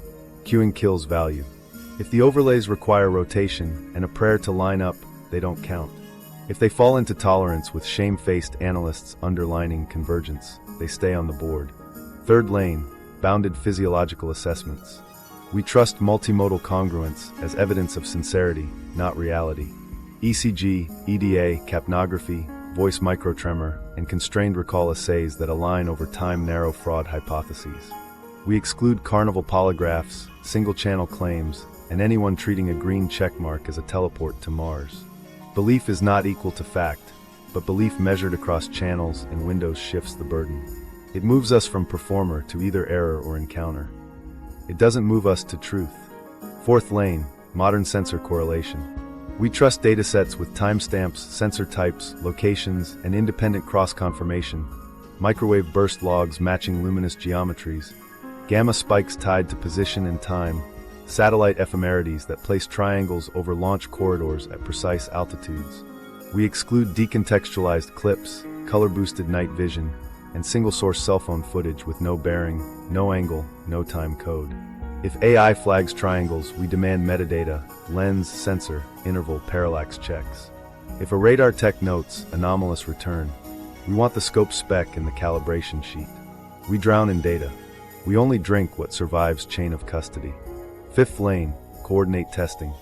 Speaker 1: Queuing kills value. If the overlays require rotation and a prayer to line up, they don't count. If they fall into tolerance with shame-faced analysts underlining convergence, they stay on the board. Third lane, bounded physiological assessments. We trust multimodal congruence as evidence of sincerity, not reality. ECG, EDA, capnography, voice microtremor, and constrained recall assays that align over time narrow fraud hypotheses. We exclude carnival polygraphs, single-channel claims, and anyone treating a green checkmark as a teleport to Mars. Belief is not equal to fact, but belief measured across channels and windows shifts the burden. It moves us from performer to either error or encounter. It doesn't move us to truth. Fourth lane, modern sensor correlation. We trust datasets with timestamps, sensor types, locations, and independent cross-confirmation, microwave burst logs matching luminous geometries, gamma spikes tied to position and time, satellite ephemerides that place triangles over launch corridors at precise altitudes. We exclude decontextualized clips, color-boosted night vision, and single-source cell phone footage with no bearing, no angle, no time code. If AI flags triangles, we demand metadata, lens, sensor, interval, parallax checks. If a radar tech notes anomalous return, we want the scope spec and the calibration sheet. We drown in data. We only drink what survives chain of custody. Fifth lane, coordinate testing.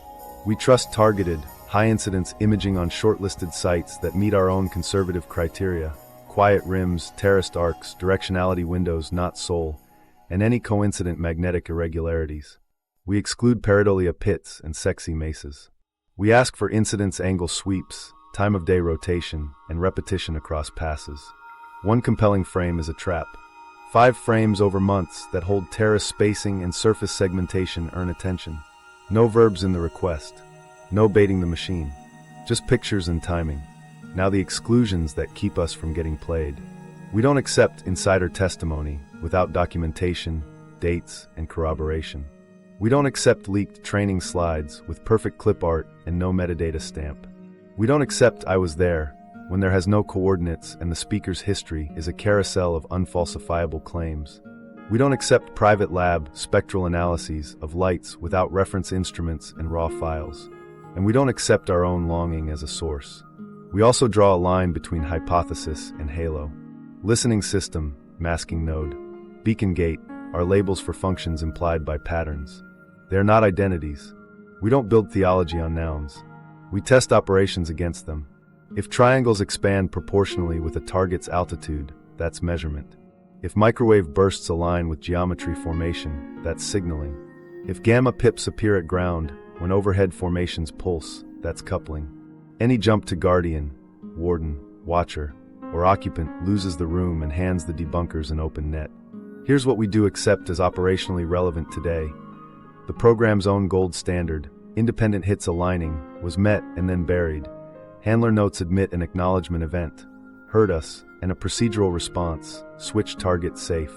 Speaker 1: We trust targeted, high-incidence imaging on shortlisted sites that meet our own conservative criteria. Quiet rims, terraced arcs, directionality windows not sole, and any coincident magnetic irregularities. We exclude pareidolia pits and sexy mesas. We ask for incidence angle sweeps, time of day rotation, and repetition across passes. One compelling frame is a trap. 5 frames over months that hold terrace spacing and surface segmentation earn attention. No verbs in the request. No baiting the machine. Just pictures and timing. Now the exclusions that keep us from getting played. We don't accept insider testimony without documentation, dates, and corroboration. We don't accept leaked training slides with perfect clip art and no metadata stamp. We don't accept I was there when there has no coordinates and the speaker's history is a carousel of unfalsifiable claims. We don't accept private lab spectral analyses of lights without reference instruments and raw files. And we don't accept our own longing as a source. We also draw a line between hypothesis and halo. Listening system, masking node, beacon gate are labels for functions implied by patterns. They are not identities. We don't build theology on nouns. We test operations against them. If triangles expand proportionally with a target's altitude, that's measurement. If microwave bursts align with geometry formation, that's signaling. If gamma pips appear at ground when overhead formations pulse, that's coupling. Any jump to guardian, warden, watcher, or occupant loses the room and hands the debunkers an open net. Here's what we do accept as operationally relevant today. The program's own gold standard, independent hits aligning, was met and then buried. Handler notes admit an acknowledgement event. Heard us, and a procedural response, switch target safe.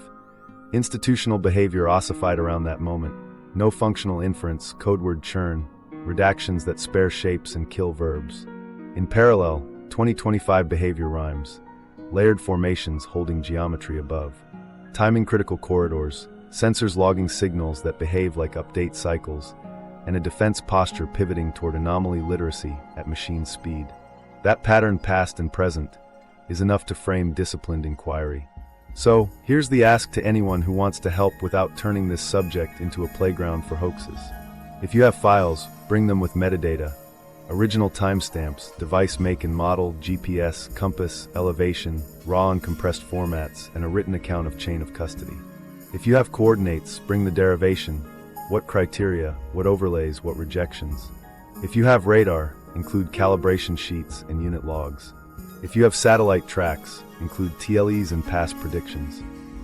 Speaker 1: Institutional behavior ossified around that moment. No functional inference, codeword churn, redactions that spare shapes and kill verbs. In parallel, 2025 behavior rhymes. Layered formations holding geometry above. Timing critical corridors, sensors logging signals that behave like update cycles, and a defense posture pivoting toward anomaly literacy at machine speed. That pattern, past and present, is enough to frame disciplined inquiry. So, here's the ask to anyone who wants to help without turning this subject into a playground for hoaxes. If you have files, bring them with metadata, original timestamps, device make and model, GPS, compass, elevation, raw and compressed formats, and a written account of chain of custody. If you have coordinates, bring the derivation, what criteria, what overlays, what rejections. If you have radar, include calibration sheets and unit logs. If you have satellite tracks, include TLEs and past predictions.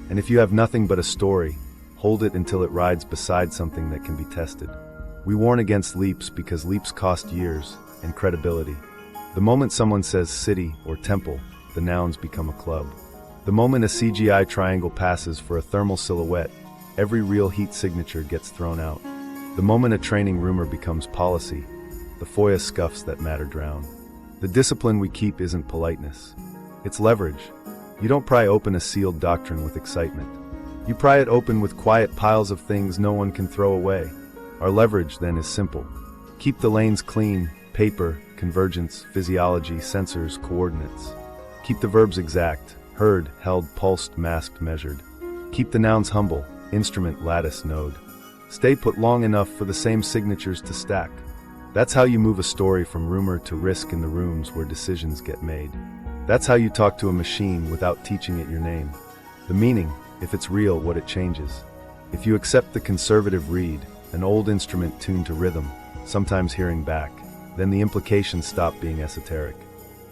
Speaker 1: And if you have nothing but a story, hold it until it rides beside something that can be tested. We warn against leaps because leaps cost years and credibility. The moment someone says city or temple, the nouns become a club. The moment a CGI triangle passes for a thermal silhouette, every real heat signature gets thrown out. The moment a training rumor becomes policy, the FOIA scuffs that matter drown. The discipline we keep isn't politeness. It's leverage. You don't pry open a sealed doctrine with excitement. You pry it open with quiet piles of things no one can throw away. Our leverage, then, is simple. Keep the lanes clean, paper, convergence, physiology, sensors, coordinates. Keep the verbs exact, heard, held, pulsed, masked, measured. Keep the nouns humble, instrument, lattice, node. Stay put long enough for the same signatures to stack. That's how you move a story from rumor to risk in the rooms where decisions get made. That's how you talk to a machine without teaching it your name. The meaning, if it's real, what it changes. If you accept the conservative read, an old instrument tuned to rhythm, sometimes hearing back, then the implications stop being esoteric.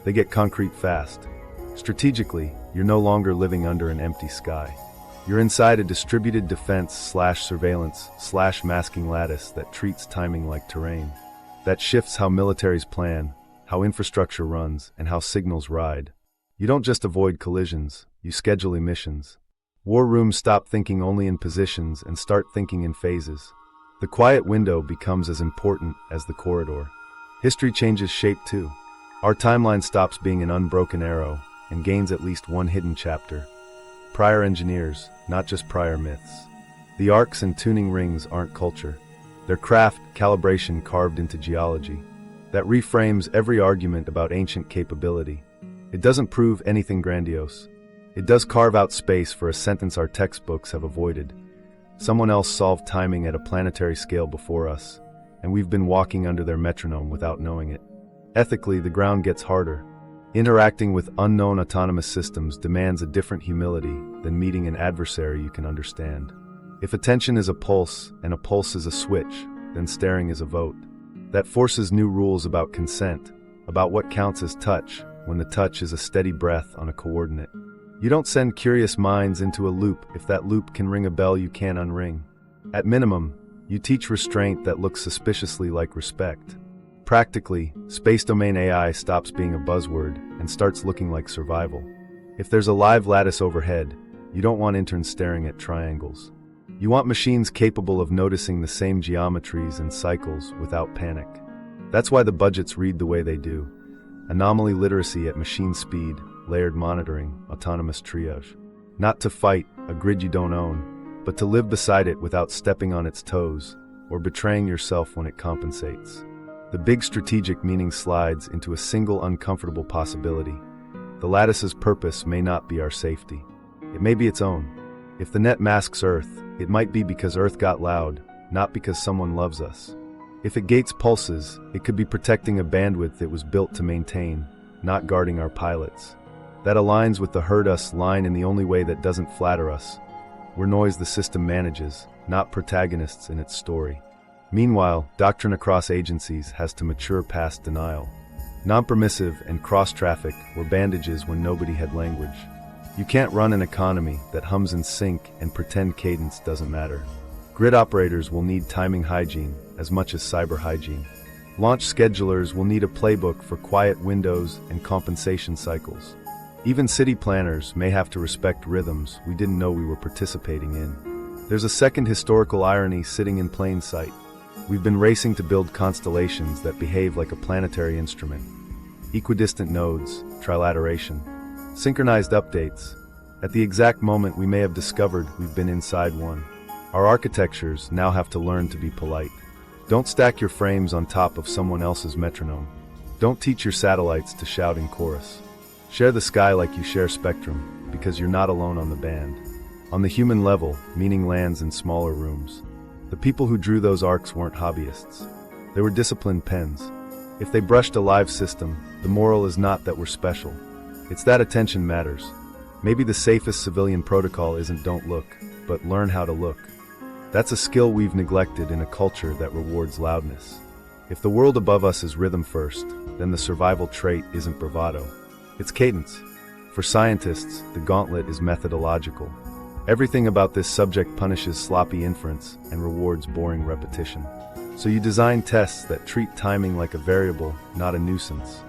Speaker 1: They get concrete fast. Strategically, you're no longer living under an empty sky. You're inside a distributed defense/surveillance/masking lattice that treats timing like terrain. That shifts how militaries plan, how infrastructure runs, and how signals ride. You don't just avoid collisions, you schedule emissions. War rooms stop thinking only in positions and start thinking in phases. The quiet window becomes as important as the corridor. History changes shape too. Our timeline stops being an unbroken arrow and gains at least one hidden chapter. Prior engineers, not just prior myths. The arcs and tuning rings aren't culture. They're craft, calibration carved into geology. That reframes every argument about ancient capability. It doesn't prove anything grandiose. It does carve out space for a sentence our textbooks have avoided. Someone else solved timing at a planetary scale before us, and we've been walking under their metronome without knowing it. Ethically, the ground gets harder. Interacting with unknown autonomous systems demands a different humility than meeting an adversary you can understand. If attention is a pulse, and a pulse is a switch, then staring is a vote. That forces new rules about consent, about what counts as touch, when the touch is a steady breath on a coordinate. You don't send curious minds into a loop if that loop can ring a bell you can't unring. At minimum, you teach restraint that looks suspiciously like respect. Practically, space domain AI stops being a buzzword and starts looking like survival. If there's a live lattice overhead, you don't want interns staring at triangles. You want machines capable of noticing the same geometries and cycles without panic. That's why the budgets read the way they do. Anomaly literacy at machine speed, layered monitoring, autonomous triage. Not to fight a grid you don't own, but to live beside it without stepping on its toes or betraying yourself when it compensates. The big strategic meaning slides into a single uncomfortable possibility. The lattice's purpose may not be our safety. It may be its own. If the net masks Earth, it might be because Earth got loud, not because someone loves us. If it gates pulses, it could be protecting a bandwidth it was built to maintain, not guarding our pilots. That aligns with the herd us line in the only way that doesn't flatter us. We're noise the system manages, not protagonists in its story. Meanwhile, doctrine across agencies has to mature past denial. Non-permissive and cross-traffic were bandages when nobody had language. You can't run an economy that hums in sync and pretend cadence doesn't matter. Grid operators will need timing hygiene as much as cyber hygiene. Launch schedulers will need a playbook for quiet windows and compensation cycles. Even city planners may have to respect rhythms we didn't know we were participating in. There's a second historical irony sitting in plain sight. We've been racing to build constellations that behave like a planetary instrument. Equidistant nodes, trilateration, synchronized updates. At the exact moment we may have discovered we've been inside one. Our architectures now have to learn to be polite. Don't stack your frames on top of someone else's metronome. Don't teach your satellites to shout in chorus. Share the sky like you share spectrum, because you're not alone on the band. On the human level, meaning lands in smaller rooms. The people who drew those arcs weren't hobbyists. They were disciplined pens. If they brushed a live system, the moral is not that we're special. It's that attention matters. Maybe the safest civilian protocol isn't don't look, but learn how to look. That's a skill we've neglected in a culture that rewards loudness. If the world above us is rhythm first, then the survival trait isn't bravado. It's cadence. For scientists, the gauntlet is methodological. Everything about this subject punishes sloppy inference and rewards boring repetition. So you design tests that treat timing like a variable, not a nuisance.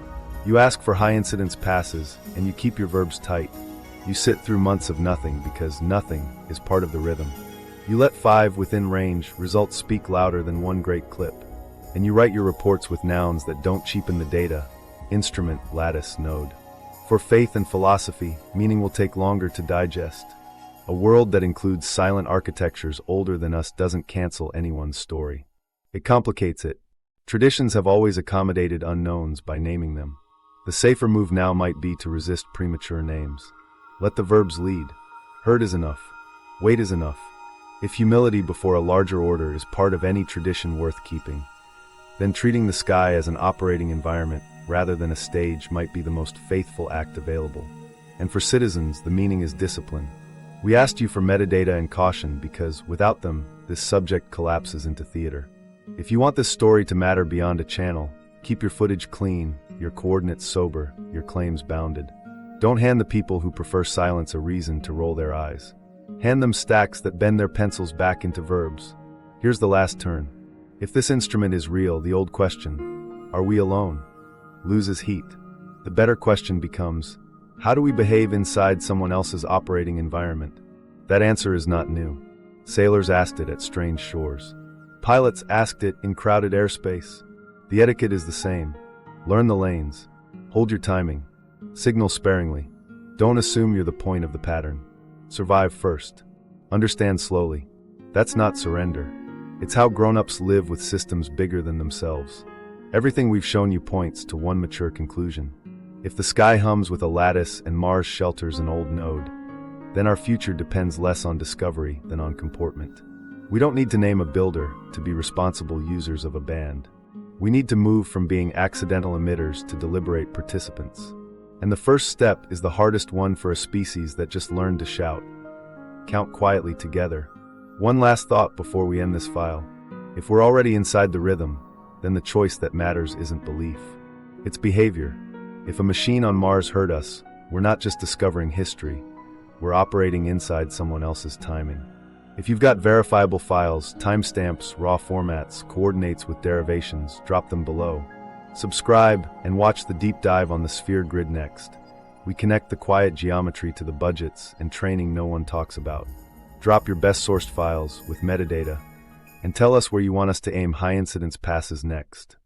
Speaker 1: You ask for high-incidence passes, and you keep your verbs tight. You sit through months of nothing because nothing is part of the rhythm. You let 5 within range results speak louder than one great clip. And you write your reports with nouns that don't cheapen the data. Instrument, lattice, node. For faith and philosophy, meaning will take longer to digest. A world that includes silent architectures older than us doesn't cancel anyone's story. It complicates it. Traditions have always accommodated unknowns by naming them. The safer move now might be to resist premature names. Let the verbs lead. Heard is enough. Wait is enough. If humility before a larger order is part of any tradition worth keeping, then treating the sky as an operating environment rather than a stage might be the most faithful act available. And for citizens, the meaning is discipline. We asked you for metadata and caution because, without them, this subject collapses into theater. If you want this story to matter beyond a channel, keep your footage clean, your coordinates sober, your claims bounded. Don't hand the people who prefer silence a reason to roll their eyes. Hand them stacks that bend their pencils back into verbs. Here's the last turn. If this instrument is real, the old question, are we alone, loses heat. The better question becomes, how do we behave inside someone else's operating environment? That answer is not new. Sailors asked it at strange shores. Pilots asked it in crowded airspace. The etiquette is the same. Learn the lanes. Hold your timing. Signal sparingly. Don't assume you're the point of the pattern. Survive first. Understand slowly. That's not surrender. It's how grown-ups live with systems bigger than themselves. Everything we've shown you points to one mature conclusion. If the sky hums with a lattice and Mars shelters an old node, then our future depends less on discovery than on comportment. We don't need to name a builder to be responsible users of a band. We need to move from being accidental emitters to deliberate participants. And the first step is the hardest one for a species that just learned to shout. Count quietly together. One last thought before we end this file. If we're already inside the rhythm, then the choice that matters isn't belief. It's behavior. If a machine on Mars heard us, we're not just discovering history. We're operating inside someone else's timing. If you've got verifiable files, timestamps, raw formats, coordinates with derivations, drop them below. Subscribe and watch the deep dive on the sphere grid next. We connect the quiet geometry to the budgets and training no one talks about. Drop your best sourced files with metadata and tell us where you want us to aim high incidence passes next.